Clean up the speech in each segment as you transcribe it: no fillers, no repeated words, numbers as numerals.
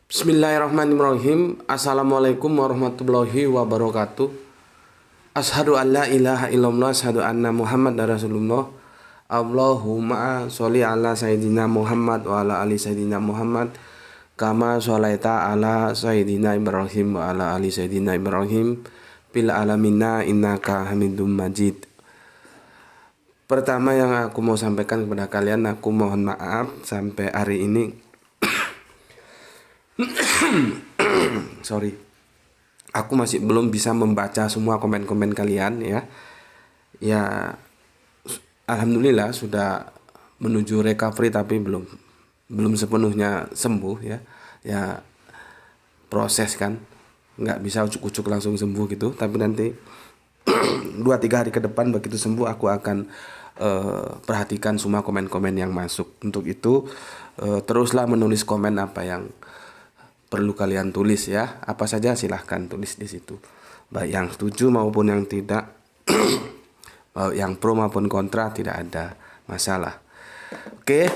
Bismillahirrahmanirrahim. Assalamualaikum warahmatullahi wabarakatuh. Asyhadu an la ilaha illallah, asyhadu anna Muhammad Rasulullah. Allahumma sholli ala sayyidina Muhammad wa ala ali sayyidina Muhammad kama sholaita ala sayyidina Ibrahim wa ala ali sayyidina Ibrahim fil alamina innaka Hamidum Majid. Pertama yang aku mau sampaikan kepada kalian, aku mohon maaf sampai hari ini sorry, aku masih belum bisa membaca semua komen-komen kalian ya. Ya, alhamdulillah sudah menuju recovery tapi belum sepenuhnya sembuh ya. Ya, proses kan, nggak bisa ucuk-ucuk langsung sembuh gitu. Tapi nanti 2-3 hari ke depan begitu sembuh aku akan perhatikan semua komen-komen yang masuk. Untuk itu teruslah menulis komen apa yang perlu kalian tulis ya. Apa saja silahkan tulis di situ, baik yang setuju maupun yang tidak, baik yang pro maupun kontra, tidak ada masalah. Oke,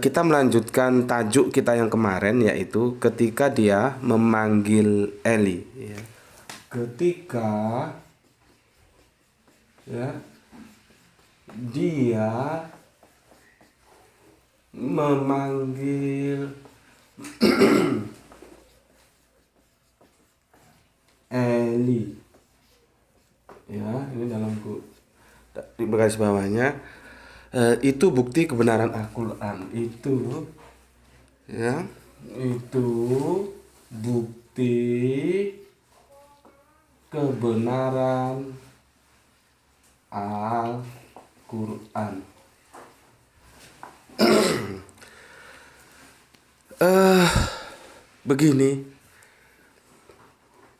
kita melanjutkan tajuk kita yang kemarin, yaitu ketika dia memanggil Eli ya. Ketika ya dia memanggil Eli ya, ini dalam di garis bawahnya itu bukti kebenaran Al-Quran. Itu ya, itu bukti kebenaran Al-Quran. Begini,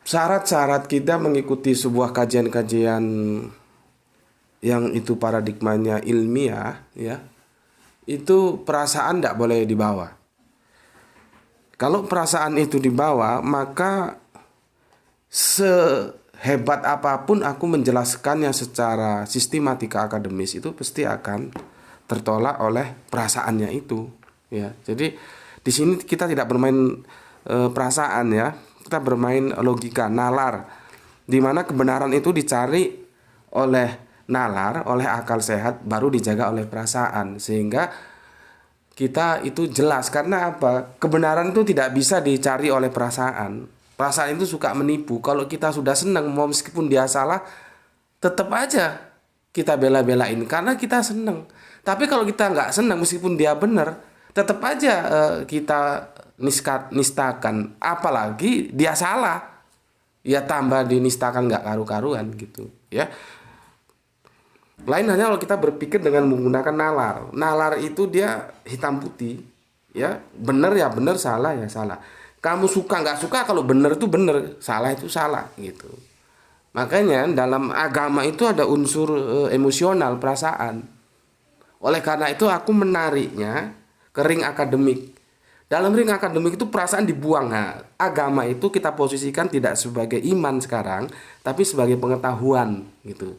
syarat-syarat kita mengikuti sebuah kajian-kajian yang itu paradigmanya ilmiah ya, itu perasaan tidak boleh dibawa. Kalau perasaan itu dibawa, maka sehebat apapun aku menjelaskannya secara sistematika akademis, itu pasti akan tertolak oleh perasaannya itu ya. Jadi di sini kita tidak bermain perasaan ya, kita bermain logika, nalar, di mana kebenaran itu dicari oleh nalar, oleh akal sehat, baru dijaga oleh perasaan, sehingga kita itu jelas. Karena apa? Kebenaran itu tidak bisa dicari oleh perasaan. Perasaan itu suka menipu. Kalau kita sudah senang, mau meskipun dia salah, tetap aja kita bela-belain karena kita senang. Tapi kalau kita nggak senang, meskipun dia benar, tetap aja kita nistakan. Apalagi dia salah, ya tambah dinistakan, nggak karu-karuan gitu ya. Lain halnya kalau kita berpikir dengan menggunakan nalar. Nalar itu dia hitam putih ya, benar ya benar, salah ya salah. Kamu suka nggak suka, kalau benar itu benar, salah itu salah gitu. Makanya dalam agama itu ada unsur emosional, perasaan. Oleh karena itu aku menariknya ke ring akademik. Dalam ring akademik itu perasaan dibuang. Nah, agama itu kita posisikan tidak sebagai iman sekarang, tapi sebagai pengetahuan gitu.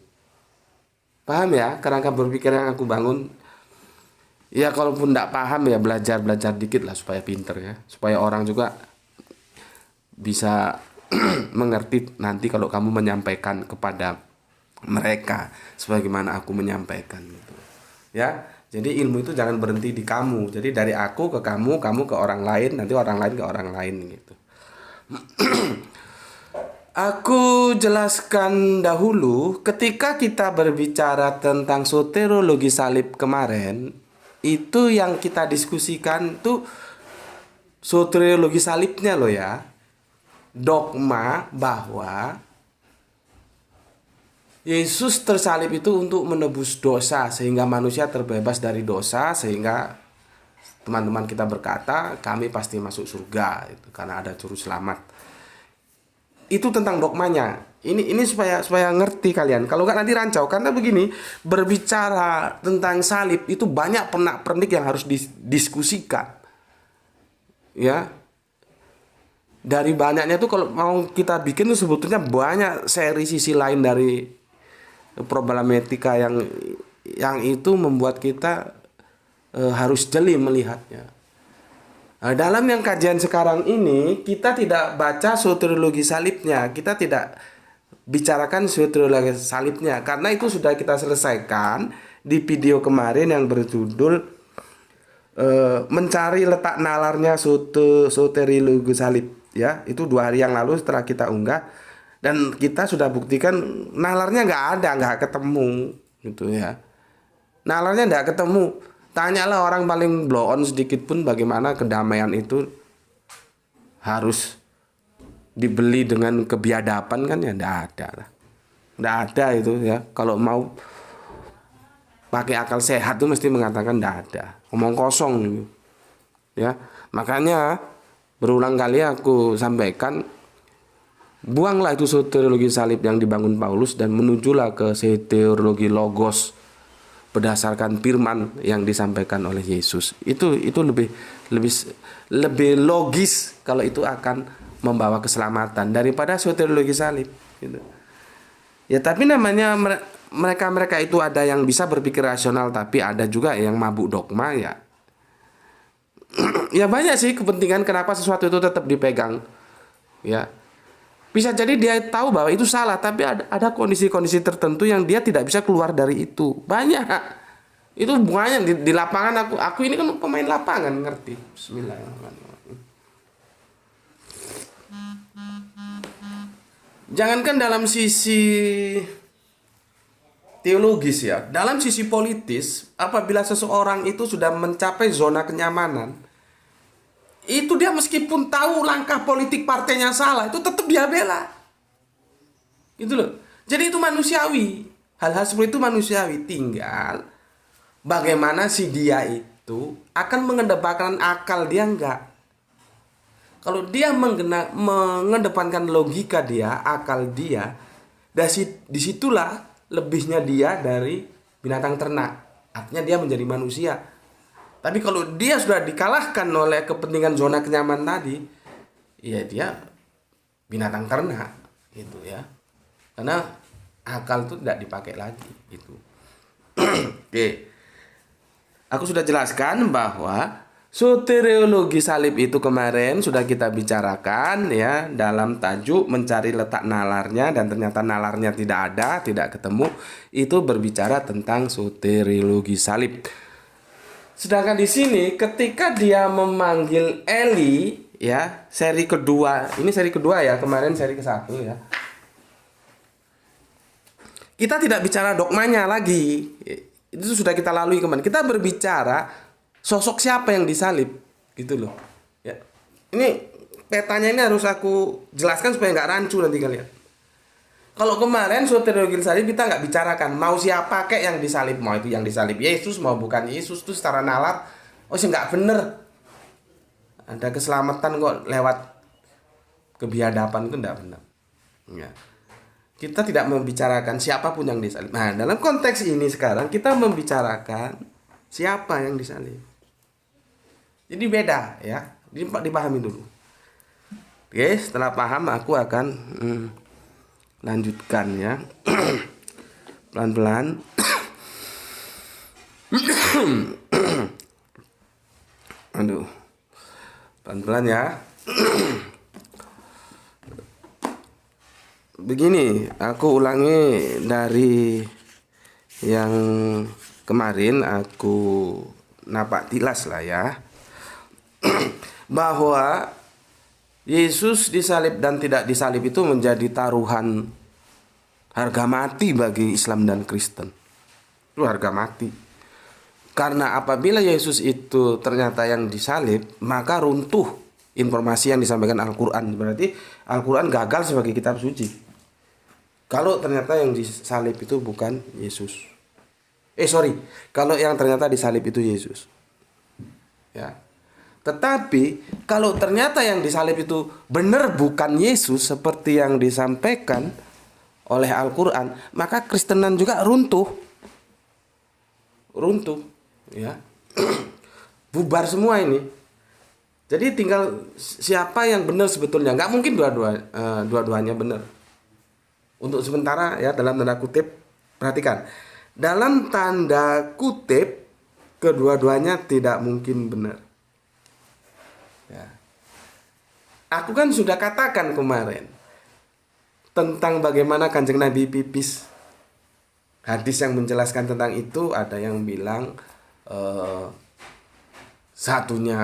Paham ya kerangka berpikir yang aku bangun? Ya kalaupun tidak paham ya belajar dikit lah supaya pinter ya, supaya orang juga bisa mengerti nanti kalau kamu menyampaikan kepada mereka sebagaimana aku menyampaikan gitu ya. Jadi ilmu itu jangan berhenti di kamu. Jadi dari aku ke kamu, kamu ke orang lain, nanti orang lain ke orang lain gitu. Aku jelaskan dahulu, ketika kita berbicara tentang soteriologi salib kemarin, itu yang kita diskusikan tuh soteriologi salibnya loh ya. Dogma bahwa Yesus tersalib itu untuk menebus dosa, sehingga manusia terbebas dari dosa, sehingga teman-teman kita berkata kami pasti masuk surga itu karena ada juru selamat. Itu tentang dogmanya. Ini supaya ngerti kalian. Kalau nggak nanti rancau. Karena begini, berbicara tentang salib itu banyak pernak-pernik yang harus didiskusikan. Ya. Dari banyaknya tuh kalau mau kita bikin tuh sebetulnya banyak seri sisi lain dari problematika yang itu membuat kita harus jeli melihatnya. Nah, dalam yang kajian sekarang ini kita tidak baca soteriologi salibnya, kita tidak bicarakan soteriologi salibnya karena itu sudah kita selesaikan di video kemarin yang berjudul mencari letak nalarnya soteriologi salib ya. Itu 2 hari yang lalu setelah kita unggah dan kita sudah buktikan nalarnya nggak ketemu gitu ya. Nalarnya nggak ketemu. Tanyalah orang paling blow on sedikit pun bagaimana kedamaian itu harus dibeli dengan kebiadaban kan ya nggak ada lah. Nggak ada itu ya. Kalau mau pakai akal sehat tuh mesti mengatakan nggak ada. Omong kosong gitu. Ya. Makanya berulang kali aku sampaikan buanglah itu soteriologi salib yang dibangun Paulus dan menujulah ke soteriologi logos berdasarkan firman yang disampaikan oleh Yesus. Itu lebih logis kalau itu akan membawa keselamatan daripada soteriologi salib gitu. Ya tapi namanya mereka itu ada yang bisa berpikir rasional tapi ada juga yang mabuk dogma ya. Ya banyak sih kepentingan kenapa sesuatu itu tetap dipegang. Ya. Bisa jadi dia tahu bahwa itu salah, tapi ada kondisi-kondisi tertentu yang dia tidak bisa keluar dari itu. Banyak. Itu banyak di lapangan aku ini kan pemain lapangan, ngerti. Bismillahirrahmanirrahim. Jangankan dalam sisi teologis ya, dalam sisi politis, apabila seseorang itu sudah mencapai zona kenyamanan, itu dia meskipun tahu langkah politik partainya salah, itu tetap dia bela. Gitu loh. Jadi itu manusiawi. Hal-hal seperti itu manusiawi. Tinggal bagaimana si dia itu akan mengedepankan akal dia enggak. Kalau dia mengedepankan logika dia, akal dia, disitulah lebihnya dia dari binatang ternak. Artinya dia menjadi manusia. Tapi kalau dia sudah dikalahkan oleh kepentingan zona kenyamanan tadi, ya dia binatang ternak gitu ya. Karena akal itu tidak dipakai lagi gitu. Oke. Aku sudah jelaskan bahwa soteriologi salib itu kemarin sudah kita bicarakan ya dalam tajuk mencari letak nalarnya dan ternyata nalarnya tidak ada, tidak ketemu. Itu berbicara tentang soteriologi salib. Sedangkan di sini ketika dia memanggil Eli ya, seri kedua. Ini seri kedua ya, kemarin seri ke-1 ya. Kita tidak bicara dogmanya lagi. Itu sudah kita lalui kemarin. Kita berbicara sosok siapa yang disalib gitu loh. Ya. Ini petanya ini harus aku jelaskan supaya nggak rancu nanti kalian. Kalau kemarin soteriologi salib kita nggak bicarakan mau siapa kek yang disalib, mau itu yang disalib Yesus mau bukan Yesus itu secara nalar, oh sih nggak bener. Ada keselamatan kok lewat kebiadaban itu nggak benar. Ya. Kita tidak membicarakan siapapun yang disalib. Nah dalam konteks ini sekarang kita membicarakan siapa yang disalib. Jadi beda ya, dipahami dulu. Oke, setelah paham aku akan lanjutkan ya. Pelan-pelan. Aduh. Pelan-pelan ya. Begini, aku ulangi dari yang kemarin aku napak tilas lah ya. Bahwa Yesus disalib dan tidak disalib itu menjadi taruhan harga mati bagi Islam dan Kristen. Itu harga mati. Karena apabila Yesus itu ternyata yang disalib, maka runtuh informasi yang disampaikan Al-Quran. Berarti Al-Quran gagal sebagai kitab suci. Kalau ternyata yang disalib itu bukan Yesus. Kalau yang ternyata disalib itu Yesus. Ya. Tetapi kalau ternyata yang disalib itu benar bukan Yesus seperti yang disampaikan oleh Al-Quran, maka Kristenan juga runtuh, ya, bubar semua ini. Jadi tinggal siapa yang benar sebetulnya. Nggak mungkin dua-duanya benar. Untuk sementara ya dalam tanda kutip, perhatikan, dalam tanda kutip kedua-duanya tidak mungkin benar. Ya. Aku kan sudah katakan kemarin tentang bagaimana Kanjeng Nabi pipis. Hadis yang menjelaskan tentang itu ada yang bilang satunya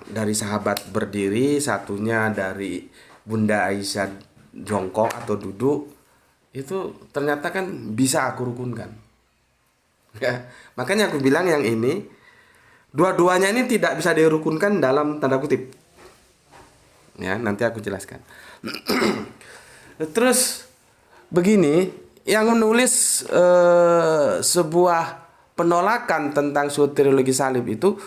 dari sahabat berdiri, satunya dari Bunda Aisyah jongkok atau duduk. Itu ternyata kan bisa aku rukunkan. Ya, makanya aku bilang yang ini dua-duanya ini tidak bisa dirukunkan dalam tanda kutip. Ya, nanti aku jelaskan. Terus begini, yang menulis sebuah penolakan tentang soteriologi salib itu,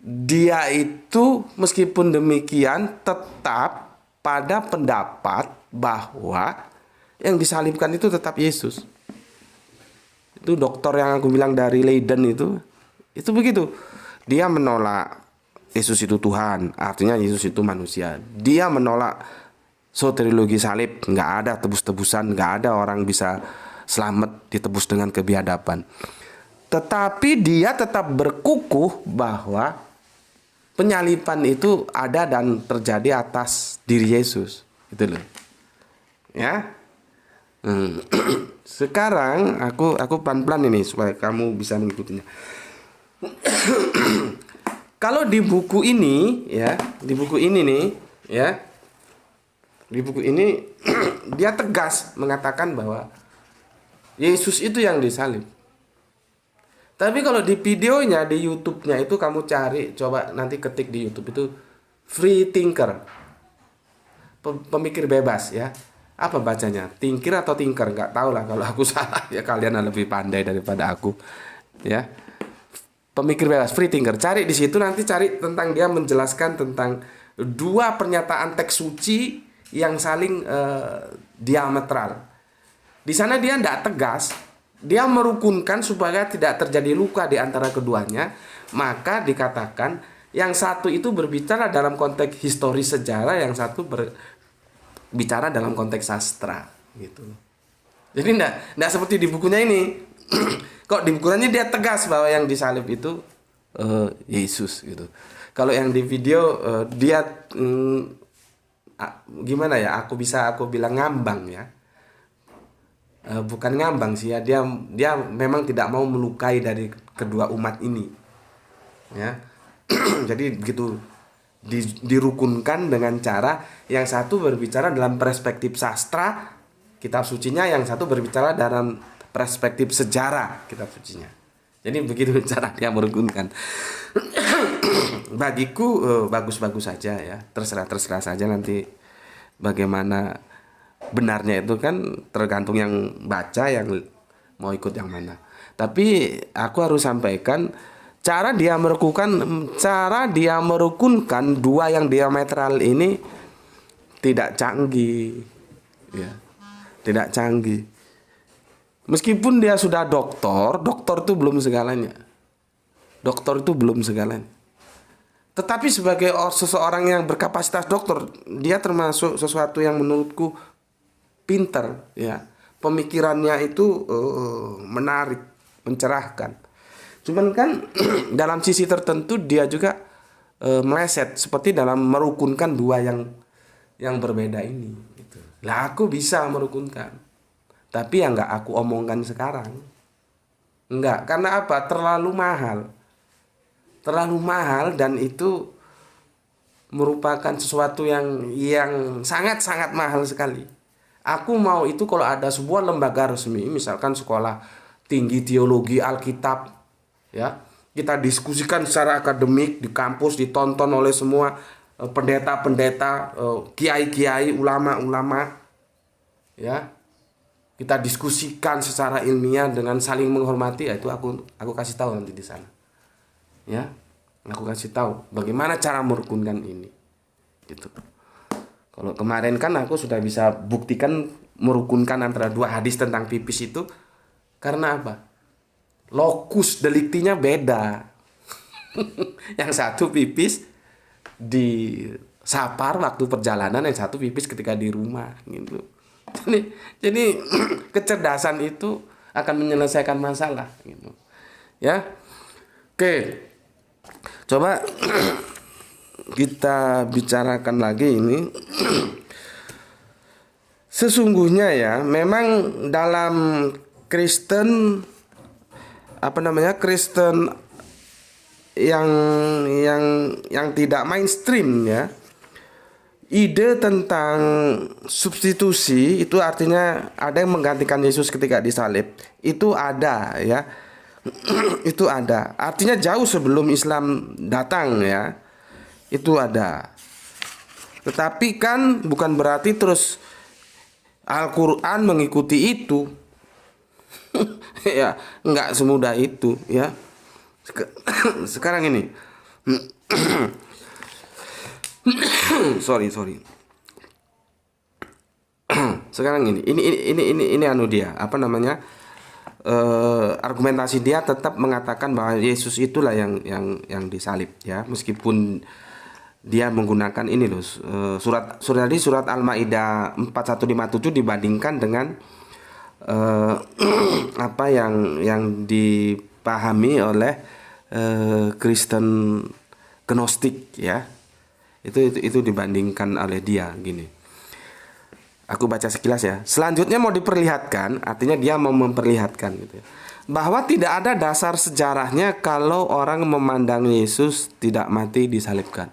dia itu meskipun demikian tetap pada pendapat bahwa yang disalibkan itu tetap Yesus. Itu dokter yang aku bilang dari Leiden itu begitu. Dia menolak Yesus itu Tuhan, artinya Yesus itu manusia. Dia menolak soteriologi salib, nggak ada tebus-tebusan, nggak ada orang bisa selamat ditebus dengan kebiadaban. Tetapi dia tetap berkukuh bahwa penyaliban itu ada dan terjadi atas diri Yesus, gitu loh. Ya. Sekarang aku pelan-pelan ini supaya kamu bisa mengikutinya. Kalau di buku ini ya, di buku ini nih ya, di buku ini dia tegas mengatakan bahwa Yesus itu yang disalib. Tapi kalau di videonya di YouTube-nya itu kamu cari, coba nanti ketik di YouTube itu free thinker, pemikir bebas ya. Apa bacanya? Thinker atau thinker? Nggak tahu lah, kalau aku salah ya kalian lebih pandai daripada aku ya. Pemikir bebas, free thinker. Cari di situ, nanti cari tentang dia menjelaskan tentang dua pernyataan teks suci yang saling diametral. Di sana dia tidak tegas, dia merukunkan supaya tidak terjadi luka di antara keduanya. Maka dikatakan yang satu itu berbicara dalam konteks historis sejarah, yang satu berbicara dalam konteks sastra gitu. Jadi tidak seperti di bukunya ini. Kok di bukunya dia tegas bahwa yang disalib itu Yesus gitu. Kalau yang di video dia gimana ya? Aku bilang ngambang ya. Bukan ngambang sih ya, dia memang tidak mau melukai dari kedua umat ini. Ya. Jadi begitu dirukunkan dengan cara yang satu berbicara dalam perspektif sastra kitab sucinya, yang satu berbicara dalam perspektif sejarah kitab sucinya. Jadi begitu cara dia merukunkan. Bagiku bagus-bagus saja ya, terserah saja nanti bagaimana benarnya itu kan tergantung yang baca, yang mau ikut yang mana. Tapi aku harus sampaikan cara dia merukunkan dua yang diametral ini tidak canggih ya. Tidak canggih. Meskipun dia sudah doktor itu belum segalanya. Doktor itu belum segalanya. Tetapi sebagai seseorang yang berkapasitas dokter, dia termasuk sesuatu yang menurutku pinter ya. Pemikirannya itu menarik, mencerahkan. Cuman kan dalam sisi tertentu dia juga meleset, seperti dalam merukunkan dua yang berbeda ini gitu. Lah aku bisa merukunkan, tapi yang nggak aku omongkan sekarang. Enggak, karena apa? Terlalu mahal dan itu merupakan sesuatu yang sangat-sangat mahal sekali. Aku mau itu kalau ada sebuah lembaga resmi, misalkan sekolah tinggi teologi Alkitab, ya, kita diskusikan secara akademik di kampus, ditonton oleh semua pendeta-pendeta, kiai-kiai, ulama-ulama, ya. Kita diskusikan secara ilmiah dengan saling menghormati, itu aku kasih tahu nanti di sana. Ya. Aku kasih tahu bagaimana cara merukunkan ini. Gitu. Kalau kemarin kan aku sudah bisa buktikan merukunkan antara dua hadis tentang pipis itu karena apa? Lokus deliktinya beda. Yang satu pipis di sapar waktu perjalanan, yang satu pipis ketika di rumah gitu. Jadi kecerdasan itu akan menyelesaikan masalah gitu. Ya. Oke. Coba kita bicarakan lagi ini, sesungguhnya ya, memang dalam Kristen Kristen yang tidak mainstream ya, ide tentang substitusi itu artinya ada yang menggantikan Yesus ketika disalib, itu ada ya. Itu ada. Artinya jauh sebelum Islam datang ya. Itu ada. Tetapi kan bukan berarti terus Al-Qur'an mengikuti itu. Ya, enggak semudah itu ya. Sekarang ini. sorry. Sekarang ini anu dia, argumentasi dia tetap mengatakan bahwa Yesus itulah yang disalib ya, meskipun dia menggunakan ini loh, surat Al-Maidah 4157 dibandingkan dengan apa yang dipahami oleh Kristen Gnostik ya. Itu dibandingkan oleh dia gini. Aku baca sekilas ya. Selanjutnya mau diperlihatkan, artinya dia mau memperlihatkan gitu ya, bahwa tidak ada dasar sejarahnya kalau orang memandang Yesus tidak mati disalibkan.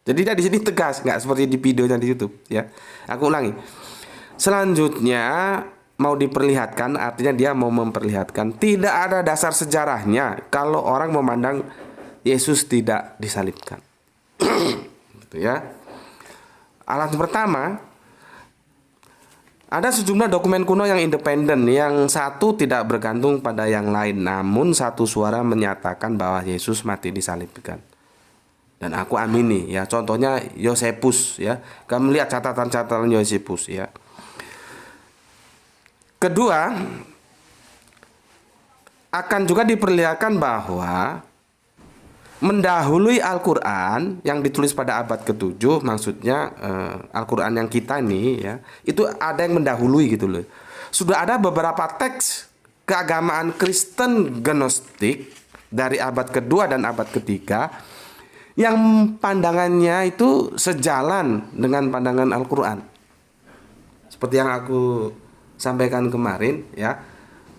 Jadi dia di sini tegas, nggak seperti di videonya di YouTube ya. Aku ulangi. Selanjutnya mau diperlihatkan, artinya dia mau memperlihatkan tidak ada dasar sejarahnya kalau orang memandang Yesus tidak disalibkan. Gitu ya. Alat pertama, ada sejumlah dokumen kuno yang independen, yang satu tidak bergantung pada yang lain, namun satu suara menyatakan bahwa Yesus mati disalibkan. Dan aku amini ya, contohnya Yosefus ya. Kamu lihat catatan-catatan Yosefus ya. Kedua, akan juga diperlihatkan bahwa mendahului Al-Quran yang ditulis pada abad ke-7, maksudnya Al-Quran yang kita ini ya, itu ada yang mendahului gitu loh. Sudah ada beberapa teks keagamaan Kristen Gnostik dari abad kedua dan abad ketiga yang pandangannya itu sejalan dengan pandangan Al-Quran. Seperti yang aku sampaikan kemarin ya,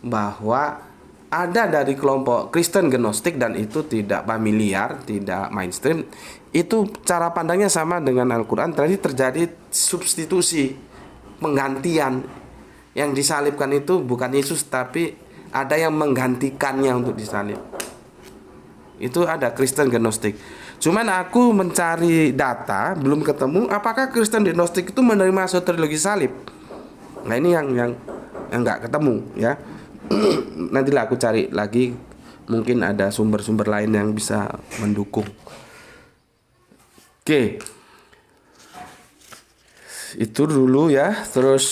bahwa ada dari kelompok Kristen Gnostik dan itu tidak familiar, tidak mainstream, itu cara pandangnya sama dengan Al-Quran. Tadi terjadi substitusi, penggantian. Yang disalibkan itu bukan Yesus, tapi ada yang menggantikannya untuk disalib. Itu ada Kristen Gnostik. Cuman aku mencari data, belum ketemu apakah Kristen Gnostik itu menerima soteriologi salib. Nah ini yang nggak ketemu ya. Nantilah aku cari lagi, mungkin ada sumber-sumber lain yang bisa mendukung. Oke, itu dulu ya. Terus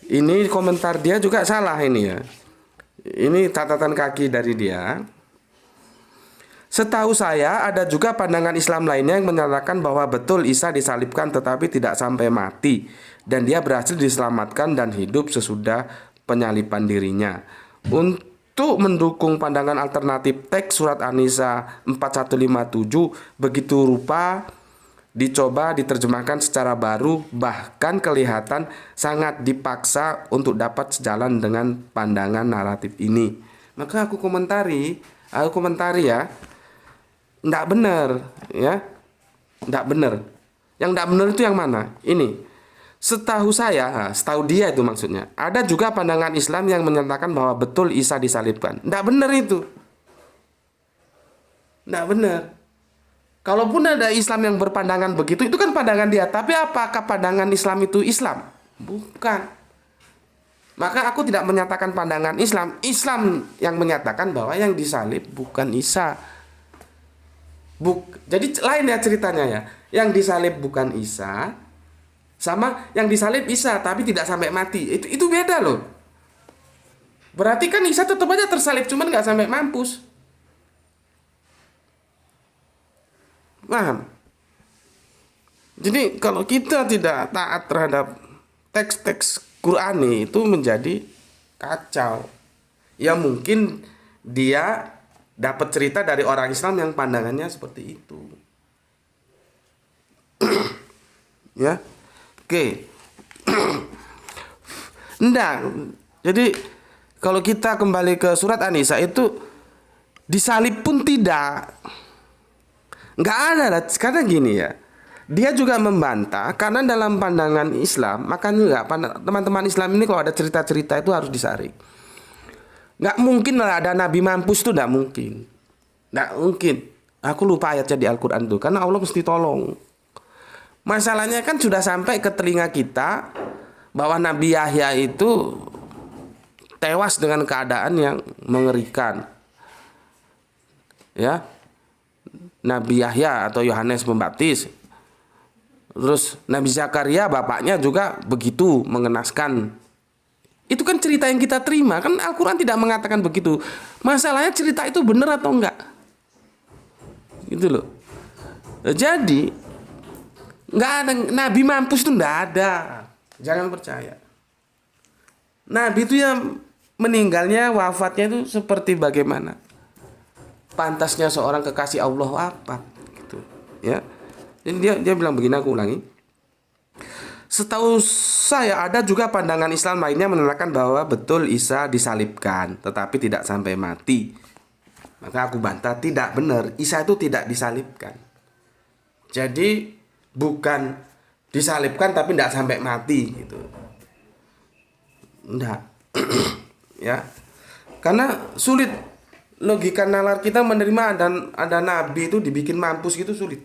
ini komentar dia juga salah ini ya. Ini catatan kaki dari dia. Setahu saya ada juga pandangan Islam lainnya yang menyatakan bahwa betul Isa disalibkan tetapi tidak sampai mati, dan dia berhasil diselamatkan dan hidup sesudah penyaliban dirinya. Untuk mendukung pandangan alternatif teks surat An-Nisa 4157, begitu rupa dicoba diterjemahkan secara baru, bahkan kelihatan sangat dipaksa untuk dapat sejalan dengan pandangan naratif ini. Maka aku komentari ya, nggak benar ya, nggak benar. Yang nggak benar itu yang mana? Ini. Setahu saya, setahu dia itu maksudnya, ada juga pandangan Islam yang menyatakan bahwa betul Isa disalibkan. Nggak benar itu. Nggak benar. Kalaupun ada Islam yang berpandangan begitu, itu kan pandangan dia. Tapi apakah pandangan Islam itu Islam? Bukan. Maka aku tidak menyatakan pandangan Islam. Islam yang menyatakan bahwa yang disalib bukan Isa. Jadi lain ya ceritanya ya. Yang disalib bukan Isa, sama yang disalib Isa tapi tidak sampai mati. Itu beda loh. Berarti kan Isa tetap aja tersalib, cuman nggak sampai mampus. Paham? Jadi kalau kita tidak taat terhadap teks-teks Qur'ani, itu menjadi kacau. Ya mungkin dia dapat cerita dari orang Islam yang pandangannya seperti itu. Ya. Oke. Enggak. Jadi kalau kita kembali ke surat An-Nisa itu disalib pun tidak. Enggak ada lah. Karena gini ya. Dia juga membantah karena dalam pandangan Islam, makanya juga teman-teman Islam ini kalau ada cerita-cerita itu harus disaring. Nggak mungkin lah ada nabi mampus tuh, nggak mungkin. Nggak mungkin. Aku lupa ayatnya di Al-Quran tuh, karena Allah mesti tolong. Masalahnya kan sudah sampai ke telinga kita bahwa Nabi Yahya itu tewas dengan keadaan yang mengerikan. Ya, Nabi Yahya atau Yohanes Pembaptis. Terus Nabi Zakaria bapaknya juga begitu mengenaskan. Itu kan cerita yang kita terima. Kan Al-Quran tidak mengatakan begitu. Masalahnya cerita itu benar atau enggak. Gitu loh. Jadi enggak ada Nabi mampus itu enggak ada. Jangan percaya. Nabi itu yang meninggalnya, wafatnya itu seperti bagaimana pantasnya seorang kekasih Allah wafat gitu. Ya. Jadi dia bilang begini, aku ulangi. Setahu saya ada juga pandangan Islam lainnya menerangkan bahwa betul Isa disalibkan, tetapi tidak sampai mati. Maka aku bantah, tidak benar. Isa itu tidak disalibkan. Jadi bukan disalibkan tapi tidak sampai mati gitu. Enggak. Ya. Karena sulit logika nalar kita menerima ada nabi itu dibikin mampus gitu, sulit.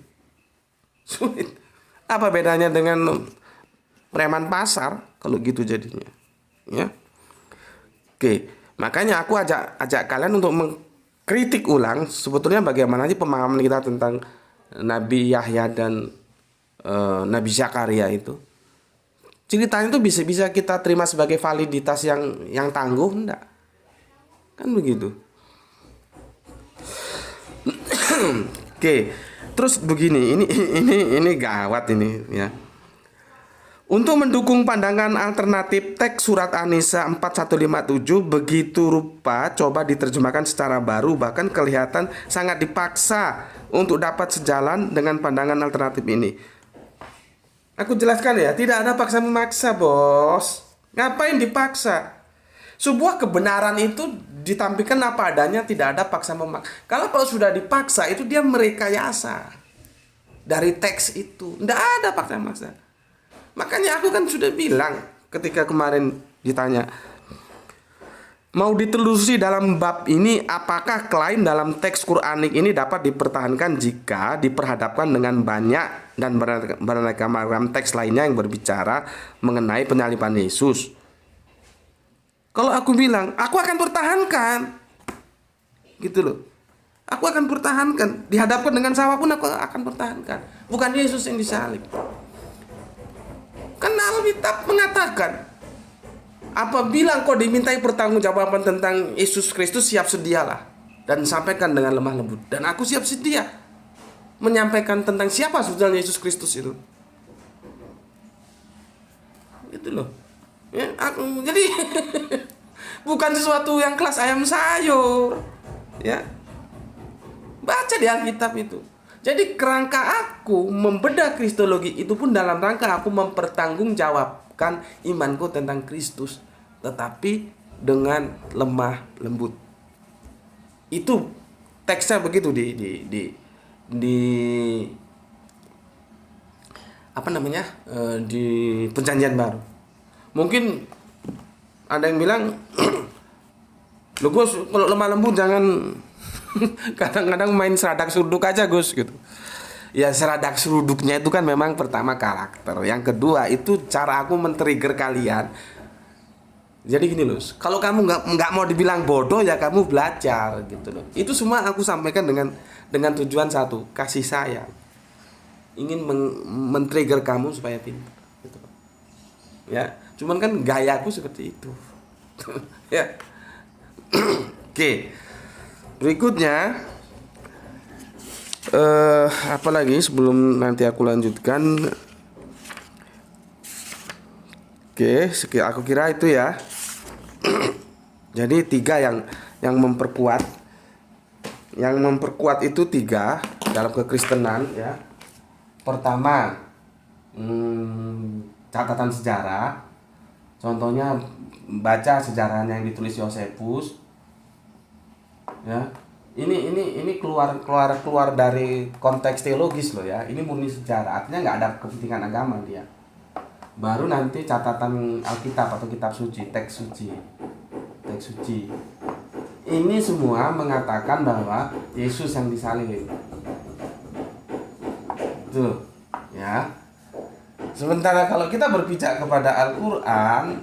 Sulit. Apa bedanya dengan preman pasar kalau gitu jadinya, ya? Oke, makanya aku ajak kalian untuk mengkritik ulang sebetulnya bagaimana sih pemahaman kita tentang Nabi Yahya dan Nabi Zakaria itu. Ceritanya itu bisa kita terima sebagai validitas yang tangguh, enggak? Kan begitu. Oke. Terus begini, ini gawat ini ya. Untuk mendukung pandangan alternatif teks surat An-Nisa 4157 begitu rupa coba diterjemahkan secara baru, bahkan kelihatan sangat dipaksa untuk dapat sejalan dengan pandangan alternatif ini. Aku jelaskan ya, tidak ada paksa memaksa, bos. Ngapain dipaksa? Sebuah kebenaran itu ditampilkan apa adanya, tidak ada paksa memaksa. Kalau sudah dipaksa itu dia merekayasa dari teks itu. Tidak ada paksa memaksa. Makanya aku kan sudah bilang ketika kemarin ditanya, mau ditelusuri dalam bab ini apakah klaim dalam teks Quranik ini dapat dipertahankan jika diperhadapkan dengan banyak dan beraneka macam teks lainnya yang berbicara mengenai penyaliban Yesus. Kalau aku bilang, aku akan pertahankan. Gitu loh. Aku akan pertahankan. Dihadapkan dengan siapapun aku akan pertahankan. Bukan Yesus yang disalib. Karena Alkitab mengatakan, apabila engkau dimintai pertanggungjawaban tentang Yesus Kristus, siap sedialah dan sampaikan dengan lemah lembut. Dan aku siap sedia menyampaikan tentang siapa sebetulnya Yesus Kristus itu. Gitu loh. Ya, jadi bukan sesuatu yang kelas ayam sayur. Ya. Baca di Alkitab itu. Jadi kerangka aku membedah kristologi itu pun dalam rangka aku mempertanggungjawabkan imanku tentang Kristus, tetapi dengan lemah lembut. Itu teksnya begitu di apa namanya? Di Perjanjian Baru. Mungkin ada yang bilang, "Loh Gus, kalau lemah lembut jangan kadang-kadang main seradak seruduk aja Gus," gitu. Ya seradak seruduknya itu kan memang pertama karakter. Yang kedua itu cara aku men-trigger kalian. Jadi gini loh, kalau kamu nggak mau dibilang bodoh ya kamu belajar gitu loh. Itu semua aku sampaikan dengan tujuan satu, kasih sayang. Ingin men-trigger kamu supaya pintar. Gitu. Ya, cuman kan gayaku seperti itu. Ya. Oke. Berikutnya apa lagi sebelum nanti aku lanjutkan. Oke, aku kira itu ya. Jadi 3 yang memperkuat. Yang memperkuat itu 3 dalam kekristenan ya. Pertama, catatan sejarah. Contohnya baca sejarahnya yang ditulis Yosefus. Ya. Ini keluar dari konteks teologis loh ya. Ini murni sejarah. Artinya nggak ada kepentingan agama dia. Baru nanti catatan Alkitab atau kitab suci, teks suci. Ini semua mengatakan bahwa Yesus yang disalib. Tuh, ya. Sementara kalau kita berpijak kepada Al-Qur'an,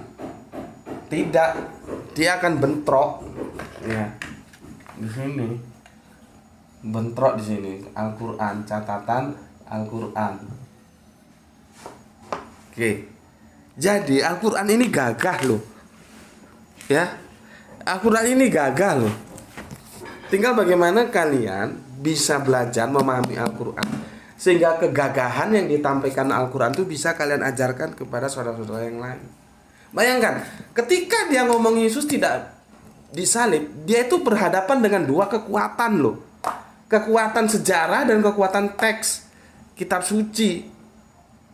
tidak, dia akan bentrok, ya. Di sini. Bentrok di sini, Al-Qur'an, catatan Al-Qur'an. Oke. Jadi Al-Qur'an ini gagah loh. Ya. Al-Qur'an ini gagah loh. Tinggal bagaimana kalian bisa belajar memahami Al-Qur'an sehingga kegagahan yang ditampilkan Al-Qur'an itu bisa kalian ajarkan kepada saudara-saudara yang lain. Bayangkan, ketika dia ngomong Yesus tidak disalib, dia itu berhadapan dengan dua kekuatan loh. Kekuatan sejarah dan kekuatan teks kitab suci.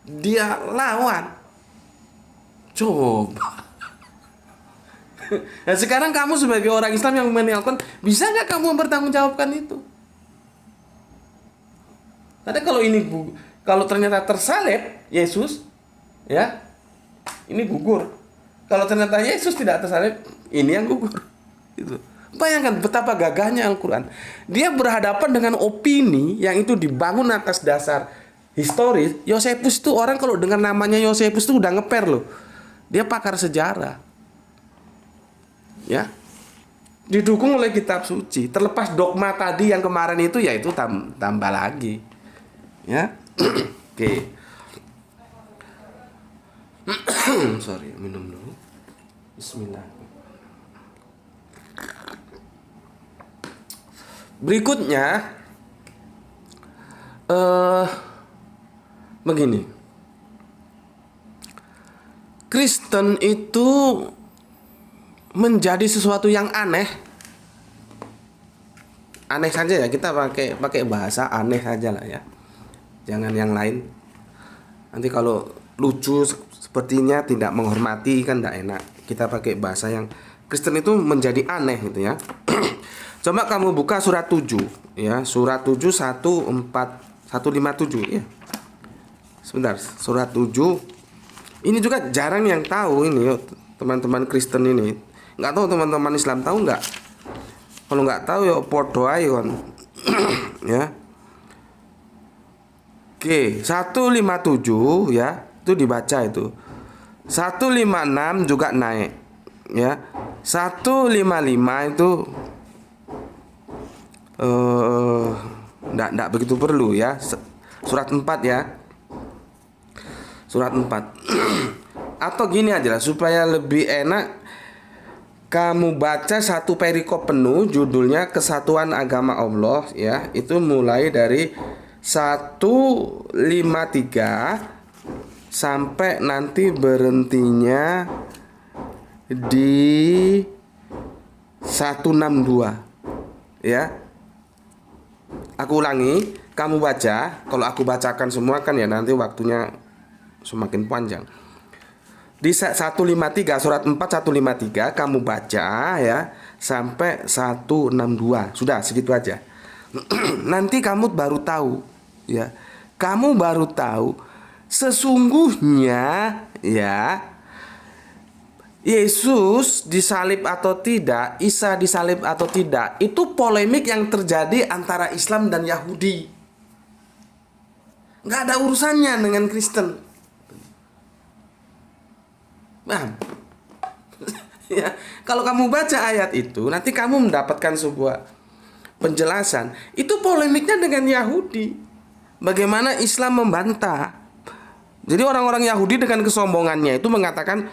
Dia lawan. Coba. Nah sekarang kamu sebagai orang Islam yang menelpon, bisa nggak kamu mempertanggungjawabkan itu? Karena kalau ternyata tersalib Yesus, ya, ini gugur. Kalau ternyata Yesus tidak tersalib, ini yang gugur. Itu. Bayangkan betapa gagahnya Al-Quran. Dia berhadapan dengan opini yang itu dibangun atas dasar historis. Yosefus itu orang kalau dengar namanya Yosefus itu udah ngeper loh. Dia pakar sejarah. Ya, didukung oleh kitab suci. Terlepas dogma tadi yang kemarin itu, ya itu tambah lagi. Ya, oke. Sorry, minum dulu. Bismillah. Berikutnya, begini. Kristen itu menjadi sesuatu yang aneh. Aneh saja ya, kita pakai bahasa aneh saja lah ya. Jangan yang lain. Nanti kalau lucu sepertinya tidak menghormati kan tidak enak. Kita pakai bahasa yang Kristen itu menjadi aneh gitu ya. Coba kamu buka surat 7 ya, surat 7 157 ya. Sebentar, surat 7. Ini juga jarang yang tahu ini teman-teman Kristen ini. Nggak tahu teman-teman Islam tahu nggak? Kalau nggak tahu ya podo ae kon. Ya. Oke, 157 ya, itu dibaca itu. 156 juga naik. Ya. 155 itu enggak begitu perlu ya. Surat 4 ya. Surat 4. Atau gini aja lah supaya lebih enak, kamu baca satu perikop penuh, judulnya Kesatuan Agama Allah ya. Itu mulai dari 153 sampai nanti berhentinya di 162 ya. Aku ulangi, kamu baca. Kalau aku bacakan semua kan ya nanti waktunya semakin panjang. Di 153 surat 4 153 kamu baca ya sampai 162. Sudah segitu aja. Nanti kamu baru tahu ya. Kamu baru tahu sesungguhnya ya, Yesus disalib atau tidak, Isa disalib atau tidak, itu polemik yang terjadi antara Islam dan Yahudi. Nggak ada urusannya dengan Kristen. Paham? Ya, kalau kamu baca ayat itu, nanti kamu mendapatkan sebuah penjelasan. Itu polemiknya dengan Yahudi. Bagaimana Islam membantah. Jadi orang-orang Yahudi dengan kesombongannya itu mengatakan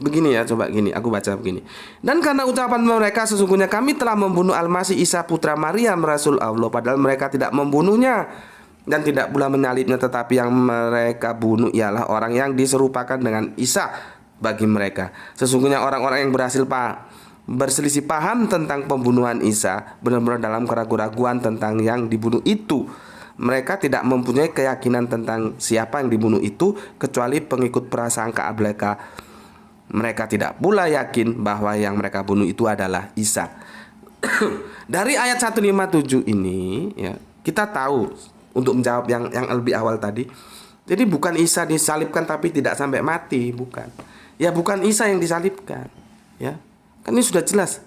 begini ya, coba gini, aku baca begini. Dan karena ucapan mereka sesungguhnya kami telah membunuh Al-Masih Isa putra Maryam Rasul Allah, padahal mereka tidak membunuhnya dan tidak pula menyalibnya, tetapi yang mereka bunuh ialah orang yang diserupakan dengan Isa bagi mereka. Sesungguhnya orang-orang yang berselisih paham tentang pembunuhan Isa benar-benar dalam keraguan-keraguan tentang yang dibunuh itu. mereka tidak mempunyai keyakinan tentang siapa yang dibunuh itu kecuali pengikut prasangka mereka. Mereka tidak pula yakin bahwa yang mereka bunuh itu adalah Isa. Dari ayat 157 ini ya, kita tahu untuk menjawab yang lebih awal tadi. Jadi bukan Isa disalibkan tapi tidak sampai mati, bukan. Ya bukan Isa yang disalibkan, ya. Kan ini sudah jelas.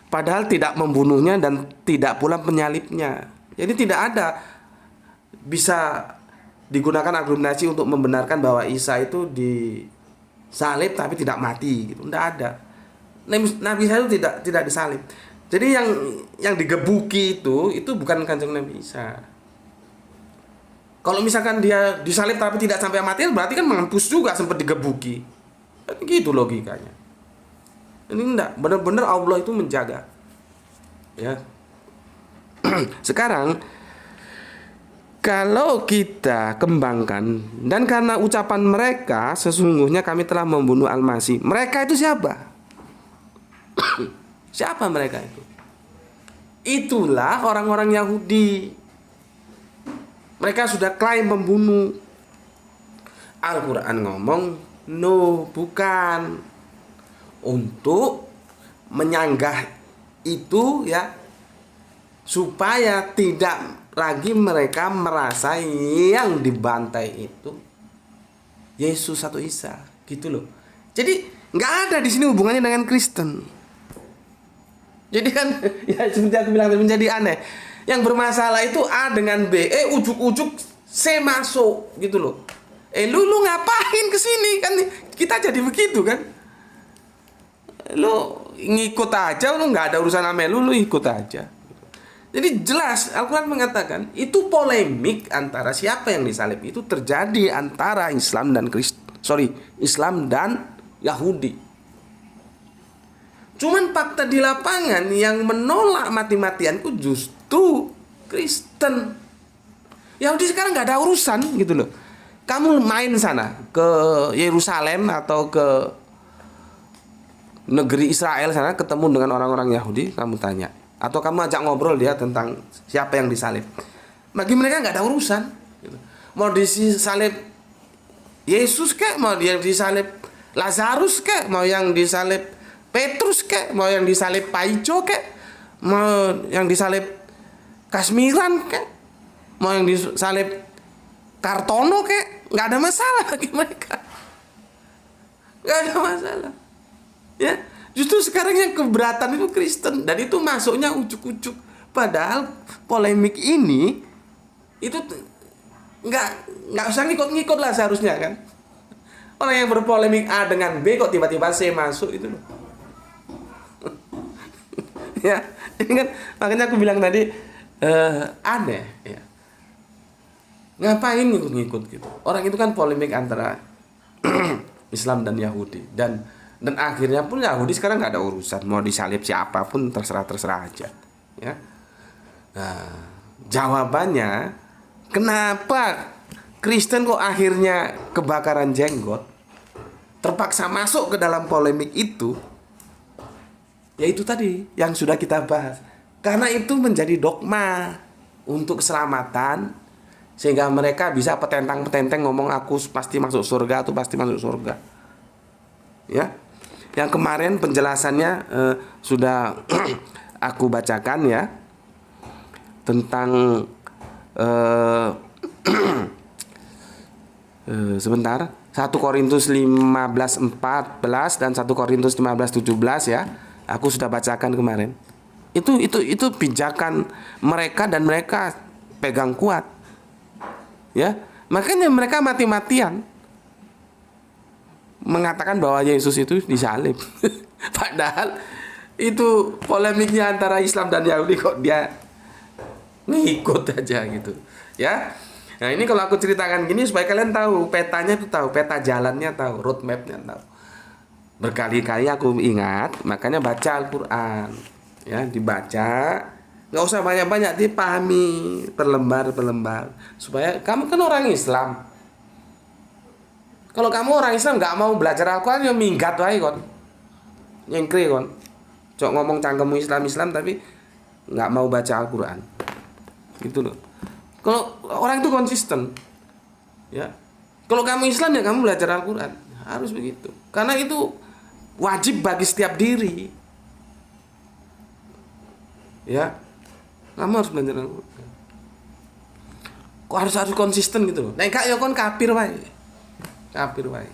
Padahal tidak membunuhnya dan tidak pula penyalibnya. Jadi tidak ada bisa digunakan argumentasi untuk membenarkan bahwa Isa itu disalib tapi tidak mati gitu. Tidak ada. Nabi Isa itu tidak disalib. Jadi yang digebuki itu bukan Kanjeng Nabi Isa. Kalau misalkan dia disalib tapi tidak sampai mati, berarti kan mampus juga, sempat digebuki. Kan gitu logikanya. Ini enggak, benar-benar Allah itu menjaga. Ya. Sekarang kalau kita kembangkan, dan karena ucapan mereka sesungguhnya kami telah membunuh Al-Masih. Mereka itu siapa? Siapa mereka itu? Itulah orang-orang Yahudi. Mereka sudah klaim membunuh. Al-Quran ngomong, no, bukan. Untuk menyanggah itu ya, supaya tidak lagi mereka merasa yang dibantai itu Yesus atau Isa, gitu loh. Jadi nggak ada di sini hubungannya dengan Kristen. Jadi kan ya seperti aku bilang menjadi aneh. Yang bermasalah itu A dengan B, ujuk-ujuk C masuk gitu loh. Lu ngapain kesini kan? Kita jadi begitu kan? Lu ngikut aja, lu nggak ada urusan sama lu ikut aja. Jadi jelas Al-Quran mengatakan itu polemik antara siapa yang disalib itu terjadi antara Islam dan Yahudi. Cuman fakta di lapangan yang menolak mati-matian itu justru Kristen. Yahudi sekarang nggak ada urusan gitu loh. Kamu main sana ke Yerusalem atau ke negeri Israel sana, ketemu dengan orang-orang Yahudi, kamu tanya, atau kamu ajak ngobrol dia tentang siapa yang disalib. Bagi mereka nggak ada urusan. Gitu. Mau disalib Yesus kek, mau yang disalib Lazarus kek, mau yang disalib Petrus kek, mau yang disalib Paijo kek, mau yang disalib Kasmiran kek, mau yang disalib Kartono kek, nggak ada masalah bagi mereka, nggak ada masalah. Ya, justru sekarang yang keberatan itu Kristen, dan itu masuknya ujuk-ujuk. Padahal polemik ini itu nggak usah ngikut-ngikut lah seharusnya kan. Orang yang berpolemik A dengan B kok tiba-tiba C masuk itu loh. Ya, ini kan makanya aku bilang tadi aneh ya. Ngapain ngikut-ngikut gitu? Orang itu kan polemik antara Islam dan Yahudi, dan akhirnya pun Yahudi sekarang nggak ada urusan, mau disalib siapapun terserah aja ya. Nah, jawabannya kenapa Kristen kok akhirnya kebakaran jenggot, terpaksa masuk ke dalam polemik itu? Ya itu tadi yang sudah kita bahas. Karena itu menjadi dogma untuk keselamatan, sehingga mereka bisa petentang-petenteng ngomong aku pasti masuk surga atau pasti masuk surga. Ya. Yang kemarin penjelasannya sudah aku bacakan ya, tentang sebentar, 1 Korintus 15:14 dan 1 Korintus 15:17 ya. Aku sudah bacakan kemarin. Itu pijakan mereka, dan mereka pegang kuat. Ya, makanya mereka mati-matian mengatakan bahwa Yesus itu disalib. Padahal itu polemiknya antara Islam dan Yahudi, kok dia ngikut aja gitu. Ya. Nah, ini kalau aku ceritakan gini supaya kalian tahu petanya itu, tahu peta jalannya, tahu roadmapnya, tahu. Berkali-kali aku ingat, makanya baca Al-Quran ya, dibaca, nggak usah banyak-banyak, dipahami perlembar supaya kamu kan orang Islam. Kalau kamu orang Islam nggak mau belajar Al-Quran, ya minggat wae kon, nyengkri kon, cok ngomong cangkemmu Islam tapi nggak mau baca Al-Quran, gitu loh. Kalau orang itu konsisten, ya. Kalau kamu Islam ya kamu belajar Al-Quran, harus begitu. Karena itu wajib bagi setiap diri. Ya, kamu harus belajar Al-Quran. Kok harus konsisten gitu loh. Nek gak ya kon kafir wae. Kafir wae.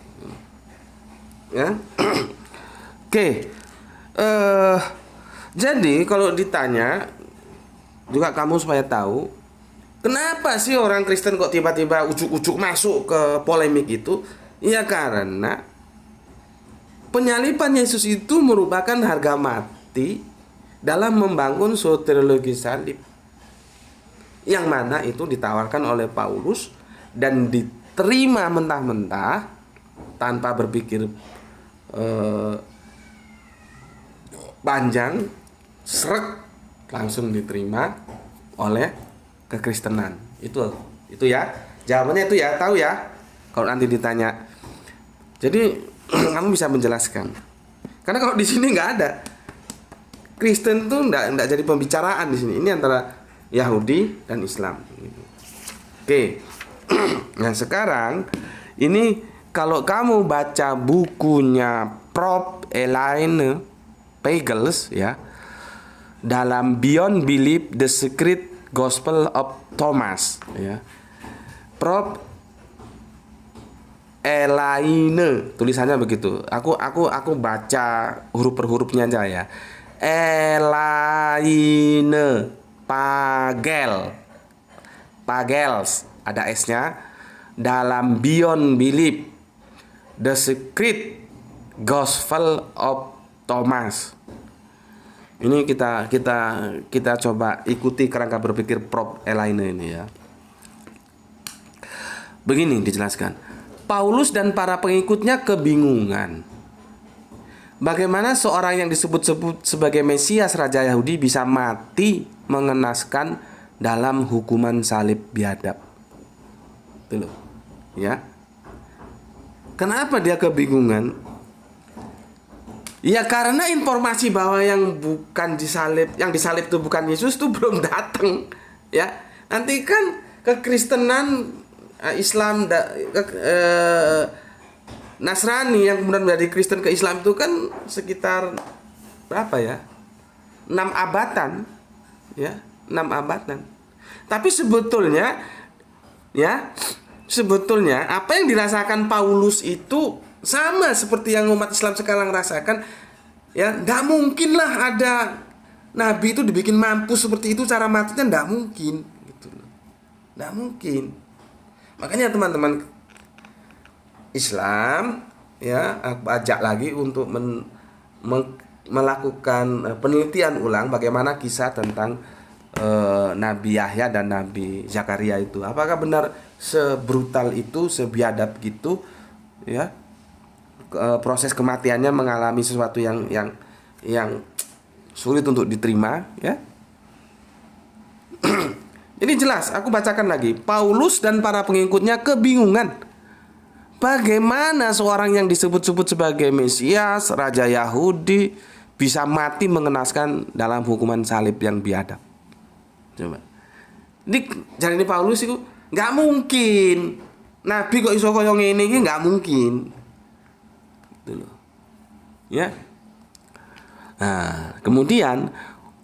Ya. Oke. Jadi kalau ditanya juga kamu supaya tahu, kenapa sih orang Kristen kok tiba-tiba ujuk-ujuk masuk ke polemik itu? Ya karena penyaliban Yesus itu merupakan harga mati dalam membangun soteriologi salib, yang mana itu ditawarkan oleh Paulus dan diterima mentah-mentah tanpa berpikir panjang, srek, langsung diterima oleh kekristenan. Itu ya jawabannya, itu ya, tahu ya kalau nanti ditanya. Jadi kamu bisa menjelaskan, karena kalau di sini nggak ada Kristen tuh nggak jadi pembicaraan di sini. Ini antara Yahudi dan Islam. Oke. Nah sekarang ini kalau kamu baca bukunya Prof. Elaine Pagels ya, dalam Beyond Belief The Secret Gospel of Thomas ya, Prof. Elaine, tulisannya begitu. Aku baca huruf per hurufnya aja ya. Elaine Pagels ada S-nya, dalam Beyond Belief The Secret Gospel of Thomas. Ini kita coba ikuti kerangka berpikir Prof. Elaine ini ya. Begini dijelaskan. Paulus dan para pengikutnya kebingungan. Bagaimana seorang yang disebut-sebut sebagai Mesias Raja Yahudi bisa mati mengenaskan dalam hukuman salib biadab? Itu loh. Ya. Kenapa dia kebingungan? Ya karena informasi bahwa yang disalib itu bukan Yesus itu belum datang, ya. Nanti kan kekristenan, Islam, Nasrani yang kemudian menjadi Kristen ke Islam itu kan sekitar berapa ya? 6 abatan. Ya, 6 abatan. Tapi sebetulnya apa yang dirasakan Paulus itu sama seperti yang umat Islam sekarang rasakan. Ya, nggak mungkin lah ada nabi itu dibikin mampus seperti itu, cara matinya nggak mungkin gitu loh. Nggak mungkin. Makanya teman-teman Islam ya, aku ajak lagi untuk melakukan penelitian ulang bagaimana kisah tentang Nabi Yahya dan Nabi Zakaria itu. Apakah benar sebrutal itu, sebiadab gitu ya? Proses kematiannya mengalami sesuatu yang sulit untuk diterima ya. Ini jelas, aku bacakan lagi. Paulus dan para pengikutnya kebingungan. Bagaimana seorang yang disebut-sebut sebagai Mesias, Raja Yahudi, bisa mati mengenaskan dalam hukuman salib yang biadab? Coba. Jadi Paulus itu nggak mungkin. Nabi kok iso koyo ngene iki nggak mungkin. Gitu loh. Ya. Nah, kemudian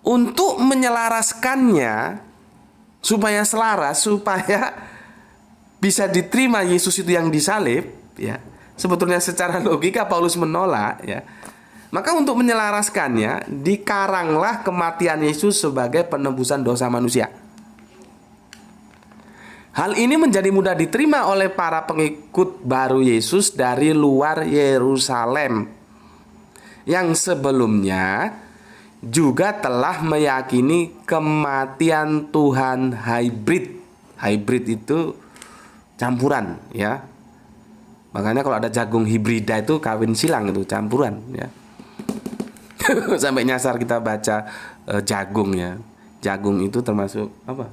untuk menyelaraskannya supaya selaras, supaya bisa diterima Yesus itu yang disalib ya. Sebetulnya secara logika Paulus menolak ya. Maka untuk menyelaraskannya dikaranglah kematian Yesus sebagai penebusan dosa manusia. Hal ini menjadi mudah diterima oleh para pengikut baru Yesus dari luar Yerusalem yang sebelumnya juga telah meyakini kematian Tuhan hybrid. Hybrid itu campuran ya. Makanya kalau ada jagung hibrida itu kawin silang, itu campuran ya. Sampai nyasar kita baca jagung ya. Jagung itu termasuk apa?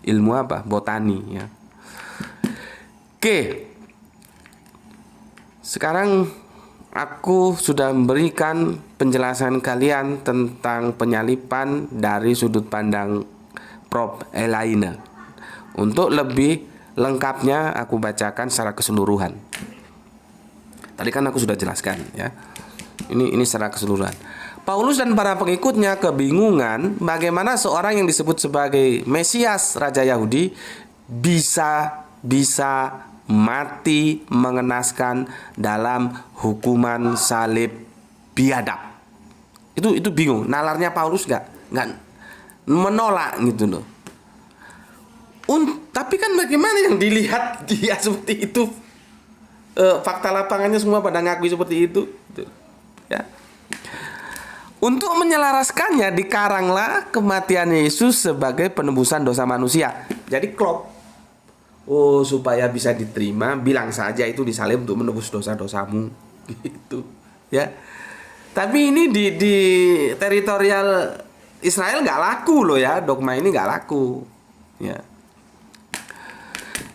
Ilmu apa? Botani ya. Oke. Sekarang aku sudah memberikan penjelasan kalian tentang penyaliban dari sudut pandang Prof. Elaine. Untuk lebih lengkapnya aku bacakan secara keseluruhan. Tadi kan aku sudah jelaskan ya. Ini secara keseluruhan. Paulus dan para pengikutnya kebingungan bagaimana seorang yang disebut sebagai Mesias Raja Yahudi bisa mati mengenaskan dalam hukuman salib biadab. Itu bingung. Nalarnya Paulus nggak menolak gitu loh. Tapi kan bagaimana yang dilihat dia seperti itu? Fakta lapangannya semua pada ngakui seperti itu. Gitu. Ya. Untuk menyelaraskannya dikaranglah kematian Yesus sebagai penebusan dosa manusia. Jadi klop. Oh, supaya bisa diterima, bilang saja itu disalib untuk menebus dosa-dosamu. Gitu. Ya. Tapi ini di teritorial Israel nggak laku loh ya, dogma ini nggak laku. Ya.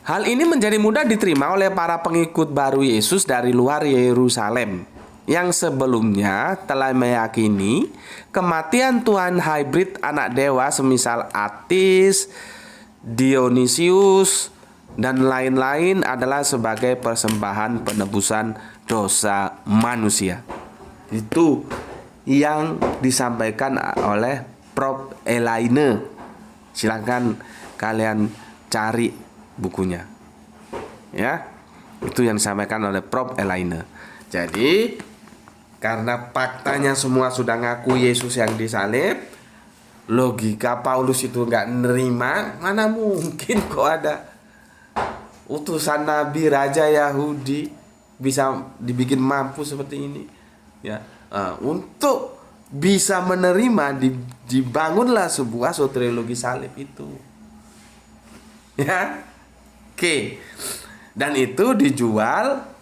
Hal ini menjadi mudah diterima oleh para pengikut baru Yesus dari luar Yerusalem yang sebelumnya telah meyakini kematian Tuhan hybrid anak dewa semisal Atis, Dionysius, dan lain-lain adalah sebagai persembahan penebusan dosa manusia. Itu yang disampaikan oleh Prof. Elaine. Silakan kalian cari bukunya. Ya. Itu yang disampaikan oleh Prof. Elaine. Jadi karena faktanya semua sudah ngaku Yesus yang disalib, logika Paulus itu nggak nerima, mana mungkin kok ada utusan Nabi Raja Yahudi bisa dibikin mampu seperti ini, ya. Untuk bisa menerima dibangunlah sebuah soteriologi salib itu, ya. Oke, dan itu dijual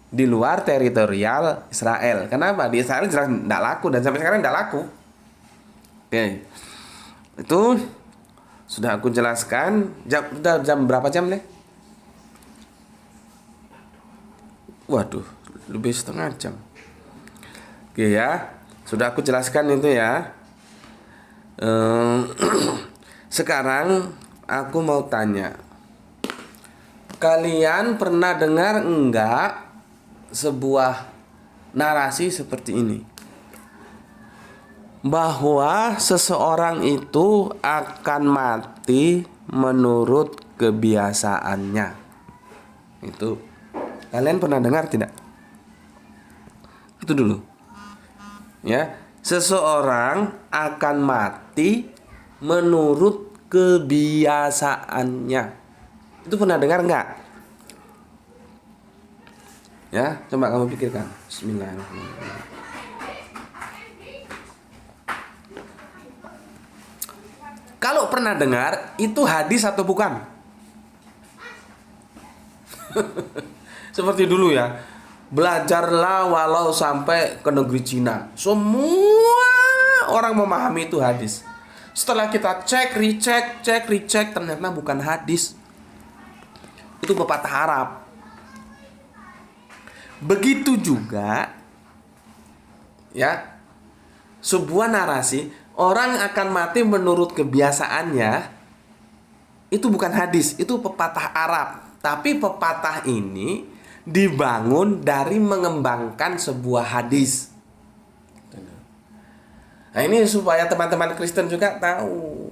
di luar teritorial Israel. Kenapa? Di Israel jelas tidak laku dan sampai sekarang tidak laku. Oke. Itu sudah aku jelaskan. Jam berapa jam nih? Waduh, lebih setengah jam. Oke ya. Sudah aku jelaskan itu ya. Sekarang aku mau tanya. Kalian pernah dengar enggak sebuah narasi seperti ini, bahwa seseorang itu akan mati menurut kebiasaannya? Itu kalian pernah dengar tidak? Itu dulu ya. Seseorang akan mati menurut kebiasaannya. Itu pernah dengar enggak? Ya, coba kamu pikirkan. Bismillahirrahmanirrahim. Kalau pernah dengar, itu hadis atau bukan? Seperti dulu ya. Belajarlah walau sampai ke negeri Cina. Semua orang memahami itu hadis. Setelah kita cek, recheck, ternyata bukan hadis. Itu pepatah Arab. Begitu juga ya, sebuah narasi orang akan mati menurut kebiasaannya, itu bukan hadis, itu pepatah Arab. Tapi pepatah ini dibangun dari mengembangkan sebuah hadis. Nah, ini supaya teman-teman Kristen juga tahu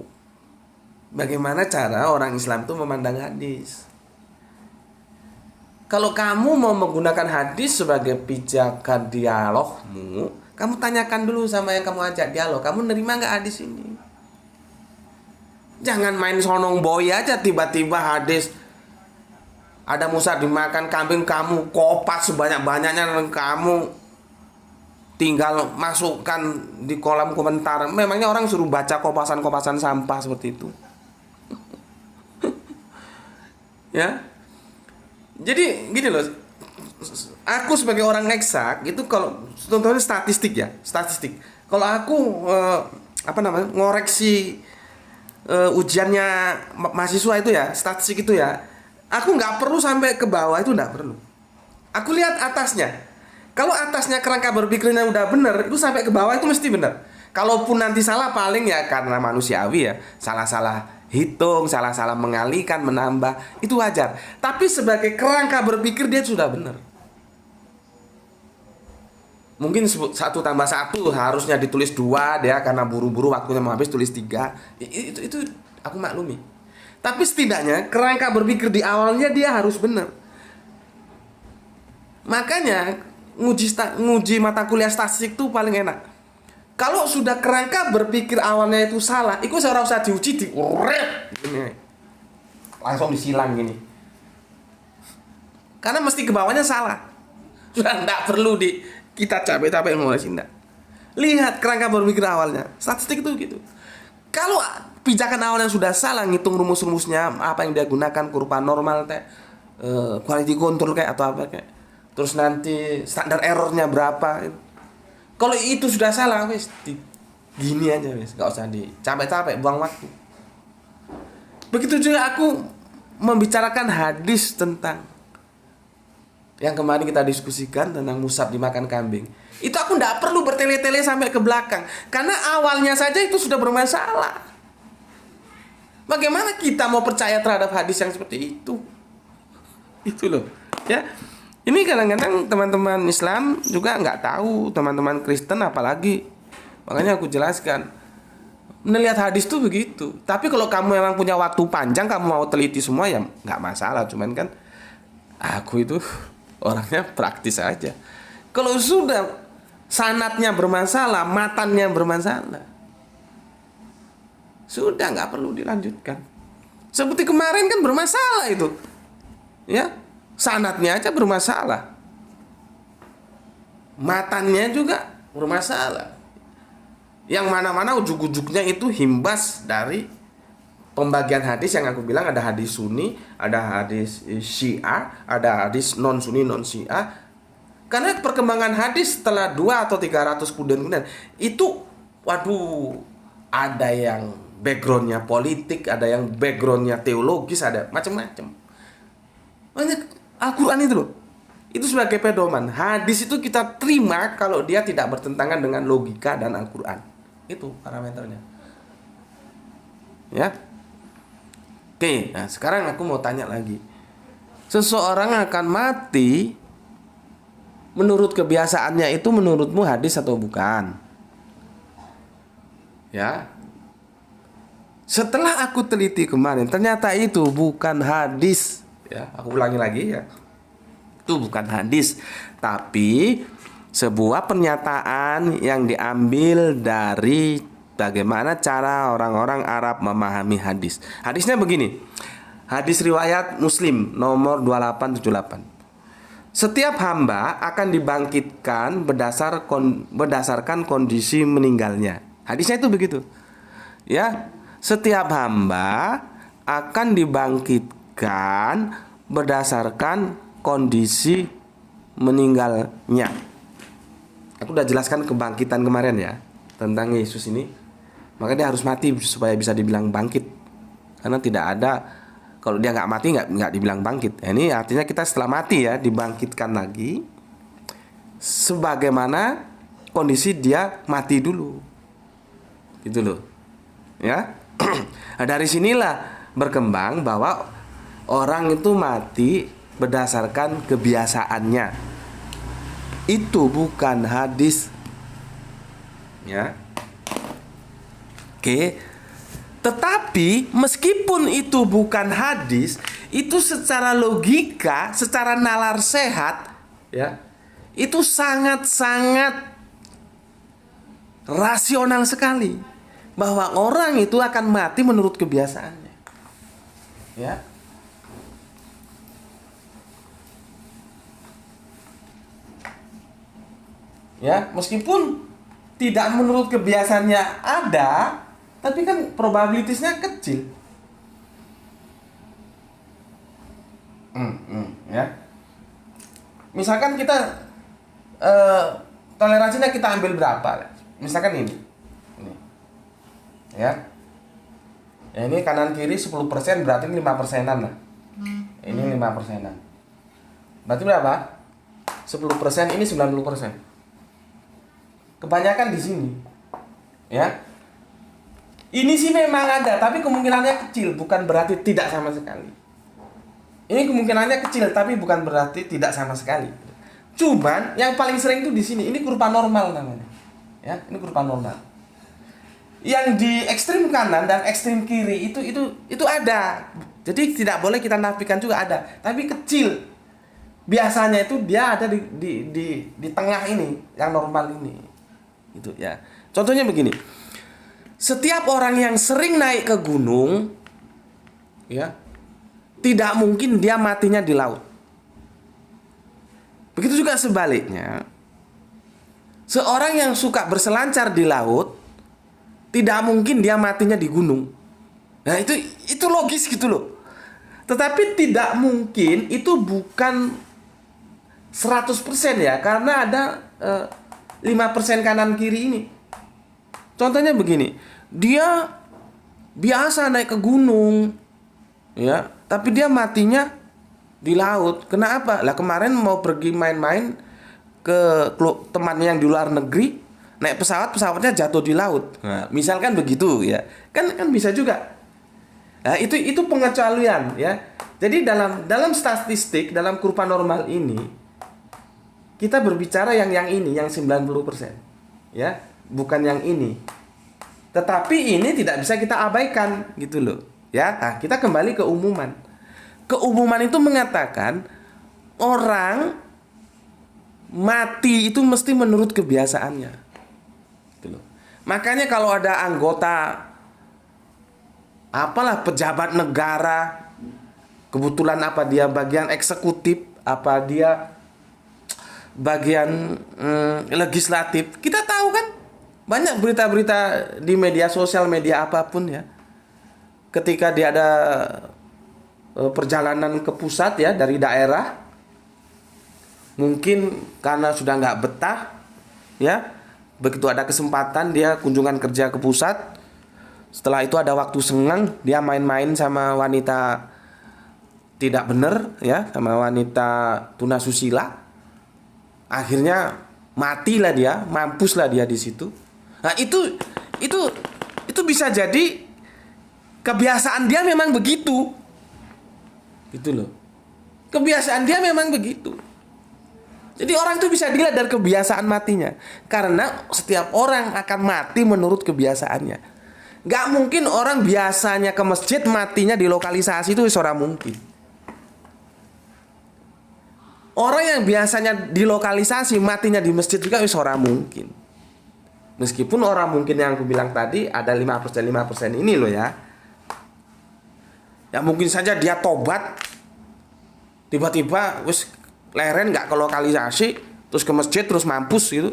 bagaimana cara orang Islam itu memandang hadis. Kalau kamu mau menggunakan hadis sebagai pijakan dialogmu, kamu tanyakan dulu sama yang kamu ajak dialog, kamu nerima nggak hadis ini? Jangan main sonong boy aja tiba-tiba hadis ada Musa dimakan kambing, kamu kopas sebanyak-banyaknya dan kamu tinggal masukkan di kolom komentar. Memangnya orang suruh baca kopasan-kopasan sampah seperti itu? Ya. Jadi gini loh, aku sebagai orang eksak itu, kalau contohnya statistik ya, statistik. Kalau aku ngoreksi ujiannya mahasiswa itu ya, statistik itu ya, aku nggak perlu sampai ke bawah, itu nggak perlu. Aku lihat atasnya. Kalau atasnya kerangka berpikirnya udah bener, itu sampai ke bawah itu mesti bener. Kalaupun nanti salah, paling ya karena manusiawi ya, salah-salah hitung, salah-salah mengalihkan, menambah, itu wajar. Tapi sebagai kerangka berpikir dia sudah benar. Mungkin 1+1 harusnya ditulis 2, dia karena buru-buru waktunya mau habis tulis 3. Itu aku maklumi. Tapi setidaknya kerangka berpikir di awalnya dia harus benar. Makanya nguji mata kuliah statistik itu paling enak. Kalau sudah kerangka berpikir awalnya itu salah, itu saya usah diuji di gini. Langsung disilang gini. Karena mesti ke bawahnya salah. Sudah enggak perlu kita capek-capek mulai sih enggak. Lihat kerangka berpikir awalnya. Statistik itu gitu. Kalau pijakan awalnya sudah salah, ngitung rumus-rumusnya, apa yang dia gunakan, kurva normal teh, quality control kayak atau apa kayak. Terus nanti standar errornya berapa. Kalau itu sudah salah, wes gini aja wes, nggak usah capek-capek buang waktu. Begitu juga aku membicarakan hadis tentang yang kemarin kita diskusikan tentang musab dimakan kambing. Itu aku nggak perlu bertele-tele sampai ke belakang, karena awalnya saja itu sudah bermasalah. Bagaimana kita mau percaya terhadap hadis yang seperti itu? Itu loh, ya. Ini kadang-kadang teman-teman Islam juga nggak tahu, teman-teman Kristen apalagi. Makanya aku jelaskan, melihat hadis tuh begitu. Tapi kalau kamu memang punya waktu panjang, kamu mau teliti semua ya nggak masalah. Cuman kan aku itu orangnya praktis aja. Kalau sudah sanatnya bermasalah, matannya bermasalah, sudah nggak perlu dilanjutkan. Seperti kemarin kan bermasalah itu, ya. Sanatnya aja bermasalah, matannya juga bermasalah. Yang mana-mana ujug-ujugnya itu himbas dari pembagian hadis yang aku bilang, ada hadis Sunni, ada hadis Syiah, ada hadis non Sunni, non Syiah. Karena perkembangan hadis setelah 2 atau 300 kemudian itu, waduh, ada yang backgroundnya politik, ada yang backgroundnya teologis, ada macam-macam. Banyak. Al-Quran itu loh, itu sebagai pedoman. Hadis itu kita terima kalau dia tidak bertentangan dengan logika dan Al-Quran. Itu parameternya, ya. Oke, nah sekarang aku mau tanya lagi. Seseorang akan mati menurut kebiasaannya itu menurutmu hadis atau bukan? Ya. Setelah aku teliti kemarin, ternyata itu bukan hadis. Ya, aku ulangi lagi ya. Itu bukan hadis, tapi sebuah pernyataan yang diambil dari bagaimana cara orang-orang Arab memahami hadis. Hadisnya begini. Hadis riwayat Muslim nomor 2878. Setiap hamba akan dibangkitkan berdasarkan kondisi meninggalnya. Hadisnya itu begitu. Ya, setiap hamba akan dibangkitkan berdasarkan kondisi meninggalnya. Aku udah jelaskan kebangkitan kemarin ya, tentang Yesus ini. Maka dia harus mati supaya bisa dibilang bangkit. Karena tidak ada, kalau dia nggak mati nggak dibilang bangkit. Ini artinya kita setelah mati ya dibangkitkan lagi, sebagaimana kondisi dia mati dulu. Gitu loh, ya. Nah, dari sinilah berkembang bahwa orang itu mati berdasarkan kebiasaannya. Itu bukan hadis. Ya. Oke. Tetapi meskipun itu bukan hadis, itu secara logika, secara nalar sehat, ya. Itu sangat-sangat rasional sekali bahwa orang itu akan mati menurut kebiasaannya. Ya. Ya, meskipun tidak menurut kebiasaannya ada, tapi kan probabilitasnya kecil. Ya. Misalkan kita toleransinya kita ambil berapa? Misalkan ini. Ya. Ya, ini kanan kiri 10%, berarti 5%-an lah. Ini 5%-an. Berarti berapa? 10%, ini 90%. Kebanyakan di sini, ya. Ini sih memang ada, tapi kemungkinannya kecil, bukan berarti tidak sama sekali. Ini kemungkinannya kecil, tapi bukan berarti tidak sama sekali. Cuman yang paling sering itu di sini. Ini kurva normal namanya. Ya, ini kurva normal. Yang di ekstrim kanan dan ekstrim kiri itu ada. Jadi tidak boleh kita nafikan juga ada, tapi kecil. Biasanya itu dia ada di tengah ini, yang normal ini. Itu ya. Contohnya begini. Setiap orang yang sering naik ke gunung, ya, tidak mungkin dia matinya di laut. Begitu juga sebaliknya. Seorang yang suka berselancar di laut, tidak mungkin dia matinya di gunung. Nah, itu logis gitu loh. Tetapi tidak mungkin itu bukan 100% ya, karena ada 5% kanan kiri ini. Contohnya begini, dia biasa naik ke gunung, ya, tapi dia matinya di laut. Kenapa? Lah kemarin mau pergi main-main ke temannya yang di luar negeri, naik pesawatnya jatuh di laut. Nah, misalkan begitu ya. Kan bisa juga. Nah, itu pengecualian ya. Jadi dalam statistik, dalam kurva normal ini kita berbicara yang ini, yang 90%. Ya, bukan yang ini. Tetapi ini tidak bisa kita abaikan gitu loh. Ya, nah, kita kembali ke umuman. Keumuman itu mengatakan orang mati itu mesti menurut kebiasaannya. Gitu loh. Makanya kalau ada anggota apalah pejabat negara, kebetulan apa dia bagian eksekutif, apa dia bagian legislatif, kita tahu kan banyak berita-berita di media sosial, media apapun ya. Ketika dia ada perjalanan ke pusat ya dari daerah, mungkin karena sudah nggak betah ya, begitu ada kesempatan dia kunjungan kerja ke pusat, setelah itu ada waktu senggang dia main-main sama wanita tidak benar ya, sama wanita tunasusila, akhirnya matilah dia, mampuslah dia di situ. Nah itu bisa jadi kebiasaan dia memang begitu. Gitu loh. Kebiasaan dia memang begitu. Jadi orang itu bisa dilihat dari kebiasaan matinya. Karena setiap orang akan mati menurut kebiasaannya. Gak mungkin orang biasanya ke masjid matinya di lokalisasi itu orang mungkin. Orang yang biasanya di lokalisasi matinya di masjid juga orang mungkin. Meskipun orang mungkin yang aku bilang tadi ada 5% ini loh ya. Ya mungkin saja dia tobat, tiba-tiba wis leren nggak ke lokalisasi, terus ke masjid terus mampus gitu.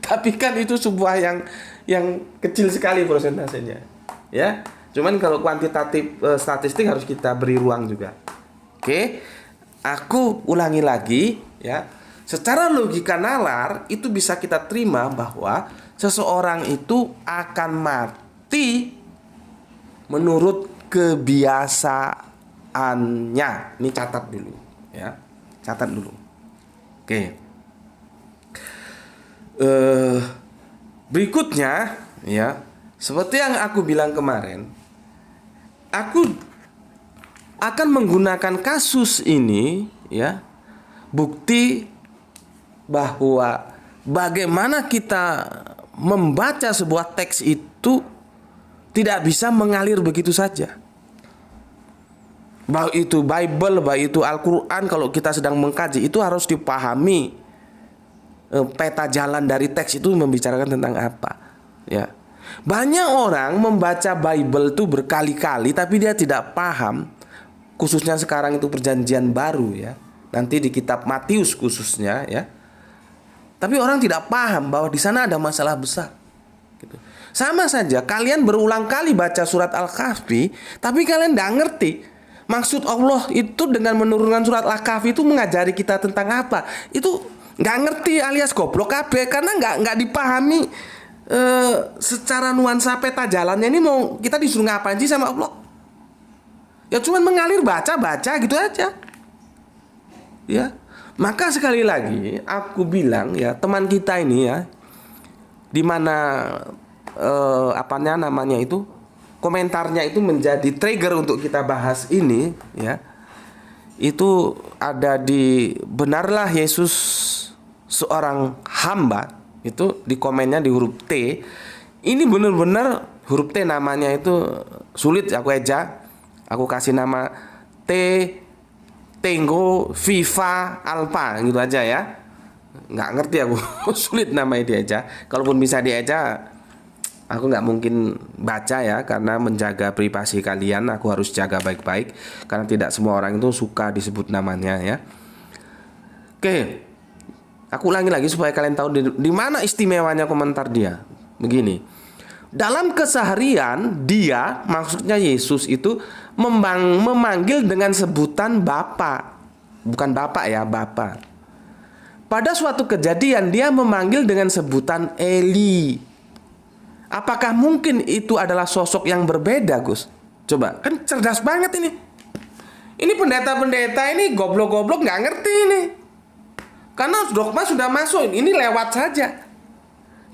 Tapi kan itu sebuah yang kecil sekali persentasenya, ya. Cuman kalau kuantitatif statistik harus kita beri ruang juga. Oke, aku ulangi lagi, ya. Secara logika nalar itu bisa kita terima bahwa seseorang itu akan mati menurut kebiasaannya. Ini catat dulu ya. Catat dulu. Oke. Berikutnya ya, seperti yang aku bilang kemarin, aku akan menggunakan kasus ini ya, bukti bahwa bagaimana kita membaca sebuah teks itu tidak bisa mengalir begitu saja. Baik itu Bible, baik itu Al-Quran, kalau kita sedang mengkaji itu harus dipahami peta jalan dari teks itu membicarakan tentang apa. Ya, banyak orang membaca Bible itu berkali-kali tapi dia tidak paham, khususnya sekarang itu perjanjian baru ya. Nanti di kitab Matius khususnya ya. Tapi orang tidak paham bahwa di sana ada masalah besar. Gitu. Sama saja kalian berulang kali baca surat Al-Kahfi, tapi kalian tidak ngerti maksud Allah itu dengan menurunkan surat Al-Kahfi itu mengajari kita tentang apa. Itu nggak ngerti alias goblok kabeh, karena nggak dipahami secara nuansa peta jalannya. Ini mau kita disuruh ngapain sih sama Allah? Ya cuman mengalir baca gitu aja. Ya, maka sekali lagi aku bilang ya, teman kita ini ya, di mana apanya namanya itu komentarnya itu menjadi trigger untuk kita bahas ini, ya. Itu ada di benarlah Yesus seorang hamba, itu di komennya di huruf T. Ini benar-benar huruf T namanya itu sulit aku eja. Aku kasih nama T Tango Viva Alpha gitu aja ya. Nggak ngerti aku sulit namanya dieja. Kalaupun bisa dieja, aku nggak mungkin baca ya, karena menjaga privasi kalian aku harus jaga baik-baik, karena tidak semua orang itu suka disebut namanya ya. Oke, aku ulangi lagi supaya kalian tahu di mana istimewanya komentar dia. Begini, dalam keseharian dia, maksudnya Yesus itu memanggil dengan sebutan Bapa, bukan Bapak ya, Bapa. Pada suatu kejadian dia memanggil dengan sebutan Eli. Apakah mungkin itu adalah sosok yang berbeda, Gus? Coba, kan cerdas banget ini. Ini pendeta-pendeta ini goblok-goblok nggak ngerti ini. Karena dogma sudah masuk, ini lewat saja.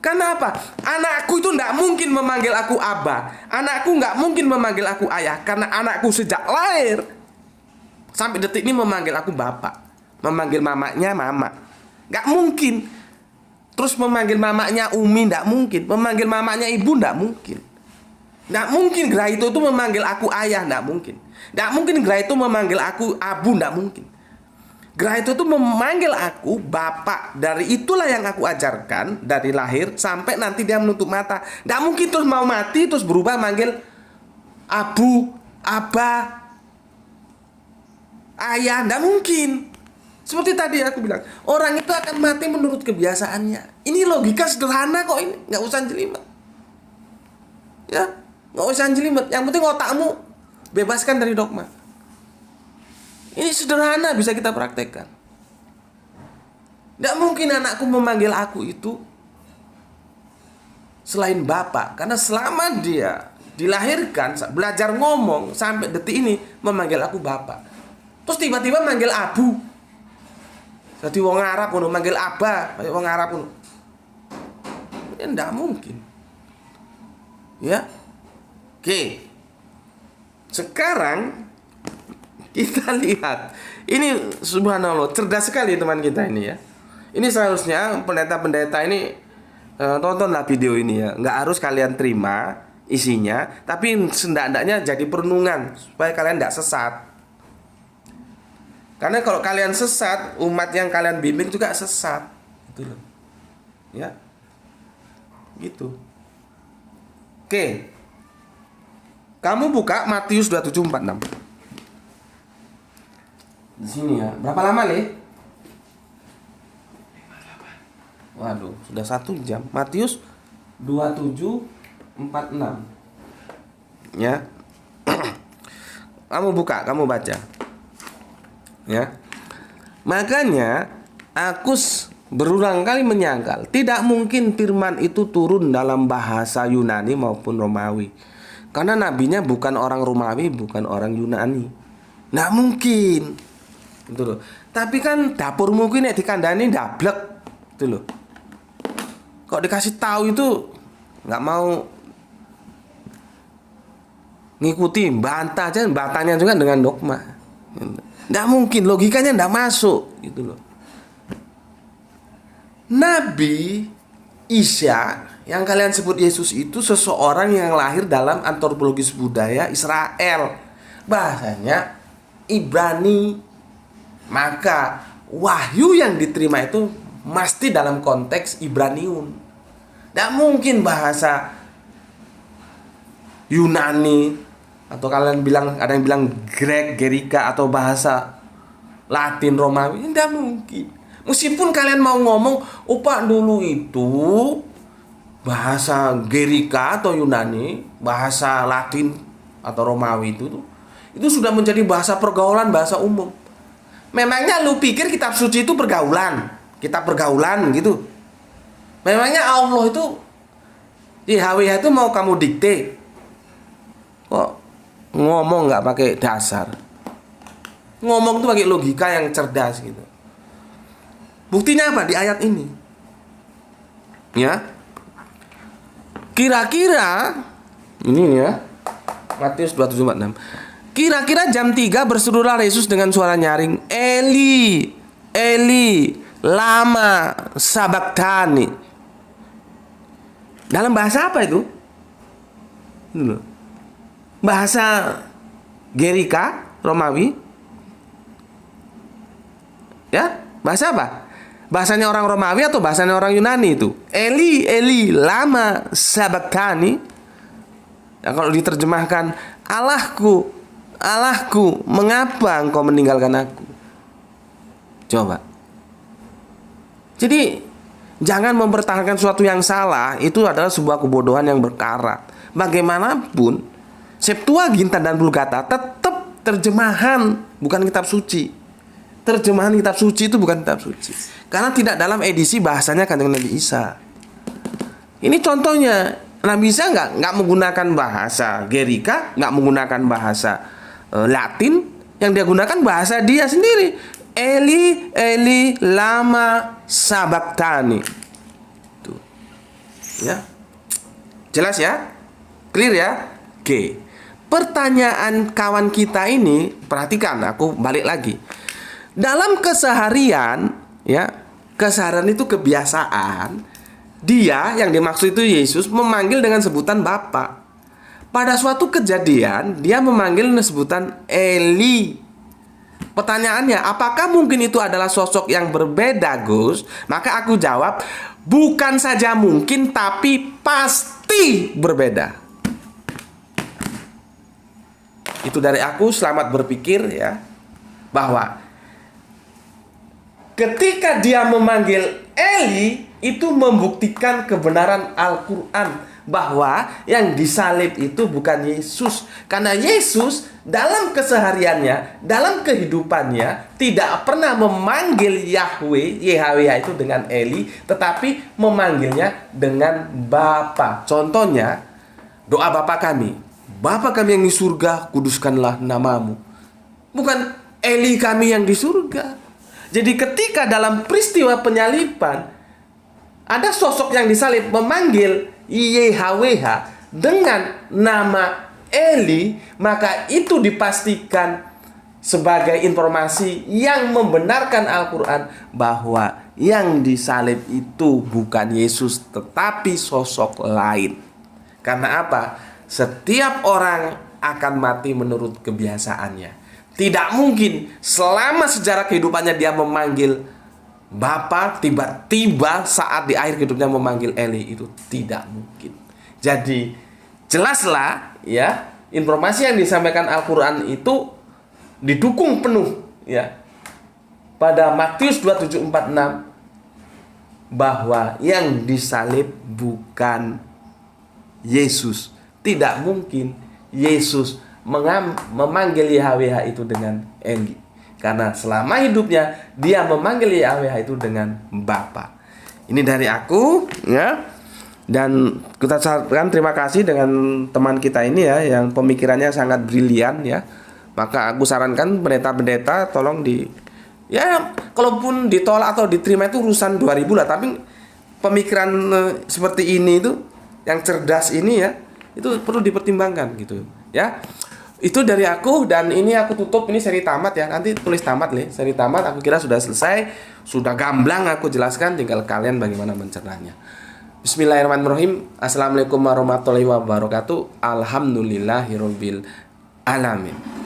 Karena apa? Anakku itu nggak mungkin memanggil aku Abah. Anakku nggak mungkin memanggil aku ayah. Karena anakku sejak lahir sampai detik ini memanggil aku Bapak. Memanggil mamanya Mama. Nggak mungkin. Terus memanggil mamanya Umi, nggak mungkin. Memanggil mamanya Ibu, nggak mungkin. Nggak mungkin Grahito itu memanggil aku ayah, nggak mungkin. Nggak mungkin Grahito memanggil aku Abu, nggak mungkin. Grahito itu memanggil aku Bapak. Dari itulah yang aku ajarkan dari lahir sampai nanti dia menutup mata. Nggak mungkin terus mau mati terus berubah manggil Abu, Abah, Ayah, nggak mungkin. Seperti tadi aku bilang, orang itu akan mati menurut kebiasaannya. Ini logika sederhana kok ini, nggak usah jelimet. Ya, nggak usah jelimet. Yang penting otakmu bebaskan dari dogma. Ini sederhana, bisa kita praktekkan. Nggak mungkin anakku memanggil aku itu selain Bapak, karena selama dia dilahirkan, belajar ngomong sampai detik ini memanggil aku Bapak. Terus tiba-tiba manggil Abu. Jadi wong Arab pun manggil Abah, kayak wong Arab pun. Ya enggak mungkin. Ya. Oke. Sekarang kita lihat. Ini subhanallah, cerdas sekali teman kita ini ya. Ini seharusnya pendeta-pendeta ini tontonlah video ini ya. Enggak harus kalian terima isinya, tapi sendak-ndaknya jadi perenungan supaya kalian enggak sesat. Karena kalau kalian sesat, umat yang kalian bimbing juga sesat. Gitu loh. Ya. Gitu. Oke. Kamu buka Matius 27:46. Di sini ya. Berapa lama, Le? Waduh, sudah 1 jam. Matius 27:46. Ya. Kamu buka, kamu baca. Ya. Makanya aku berulang kali menyangkal tidak mungkin firman itu turun dalam bahasa Yunani maupun Romawi, karena nabinya bukan orang Romawi, bukan orang Yunani. Nggak mungkin gitu loh. Tapi kan dapur mungkin dikandani dablek gitu loh. Kok dikasih tahu itu nggak mau ngikuti, bantah aja, bantahnya juga dengan dogma. Nggak mungkin, logikanya nggak masuk gitu loh. Nabi Isa yang kalian sebut Yesus itu seseorang yang lahir dalam antropologis budaya Israel, bahasanya Ibrani. Maka wahyu yang diterima itu mesti dalam konteks Ibraniun. Nggak mungkin bahasa Yunani, atau kalian bilang, ada yang bilang Grek, Gerika, atau bahasa Latin, Romawi. Tidak mungkin. Meskipun kalian mau ngomong, Pak dulu itu bahasa Gerika atau Yunani, bahasa Latin atau Romawi itu sudah menjadi bahasa pergaulan, bahasa umum. Memangnya lu pikir kitab suci itu pergaulan? Kitab pergaulan gitu? Memangnya Allah itu YHWH itu mau kamu dikte? Kok ngomong nggak pakai dasar, ngomong tuh pakai logika yang cerdas gitu. Buktinya apa di ayat ini? Ya, Kira-kira ini ya, Matius 27:46. Kira-kira jam 3 berserulah Yesus dengan suara nyaring, Eli, Eli, lama sabachthani. Dalam bahasa apa itu? Bahasa Gerika, Romawi. Ya, bahasa apa? Bahasanya orang Romawi atau bahasanya orang Yunani itu? Eli, Eli, lama sabachthani. Ya, kalau diterjemahkan, Allahku, Allahku, mengapa engkau meninggalkan aku? Coba. Jadi, jangan mempertahankan sesuatu yang salah. Itu adalah sebuah kebodohan yang berkarat. Bagaimanapun, Septuaginta dan Vulgata tetap terjemahan, bukan kitab suci. Terjemahan kitab suci itu bukan kitab suci, karena tidak dalam edisi bahasanya Kanjeng Nabi Isa. Ini contohnya, Nabi Isa nggak menggunakan bahasa Gerika, nggak menggunakan bahasa Latin. Yang dia gunakan bahasa dia sendiri. Eli, Eli, lama sabachthani. Tuh, ya, jelas ya, clear ya. Oke, pertanyaan kawan kita ini, perhatikan, aku balik lagi. Dalam keseharian, ya, keseharian itu kebiasaan. Dia yang dimaksud itu Yesus memanggil dengan sebutan Bapa. Pada suatu kejadian, dia memanggil dengan sebutan Eli. Pertanyaannya, apakah mungkin itu adalah sosok yang berbeda, Gus? Maka aku jawab, bukan saja mungkin, tapi pasti berbeda. Itu dari aku, selamat berpikir ya, bahwa ketika dia memanggil Eli, itu membuktikan kebenaran Al-Quran, bahwa yang disalib itu bukan Yesus. Karena Yesus dalam kesehariannya, dalam kehidupannya, tidak pernah memanggil Yahweh, YHWH itu dengan Eli, tetapi memanggilnya dengan Bapa. Contohnya, doa Bapa kami, Bapa kami yang di surga, kuduskanlah namamu. Bukan Eli kami yang di surga. Jadi ketika dalam peristiwa penyaliban ada sosok yang disalib memanggil YHWH dengan nama Eli, maka itu dipastikan sebagai informasi yang membenarkan Al-Quran bahwa yang disalib itu bukan Yesus tetapi sosok lain. Karena apa? Setiap orang akan mati menurut kebiasaannya. Tidak mungkin selama sejarah kehidupannya dia memanggil Bapa, tiba-tiba saat di akhir hidupnya memanggil Eli. Itu tidak mungkin. Jadi jelaslah ya, informasi yang disampaikan Al-Quran itu didukung penuh ya pada Matius 27:46 bahwa yang disalib bukan Yesus. Tidak mungkin Yesus memanggil YHWH itu dengan Eli, karena selama hidupnya dia memanggil YHWH itu dengan Bapa. Ini dari aku ya. Dan kita sampaikan terima kasih dengan teman kita ini ya, yang pemikirannya sangat brilian ya. Maka aku sarankan pendeta-pendeta tolong ya, kalaupun ditolak atau diterima itu urusan 2000 lah, tapi pemikiran seperti ini itu yang cerdas ini ya, itu perlu dipertimbangkan gitu ya. Itu dari aku, dan ini aku tutup, ini seri tamat ya. Nanti tulis tamat nih, seri tamat aku kira sudah selesai, sudah gamblang aku jelaskan, tinggal kalian bagaimana mencernanya. Bismillahirrahmanirrahim. Assalamualaikum warahmatullahi wabarakatuh. Alhamdulillahirabbil alamin.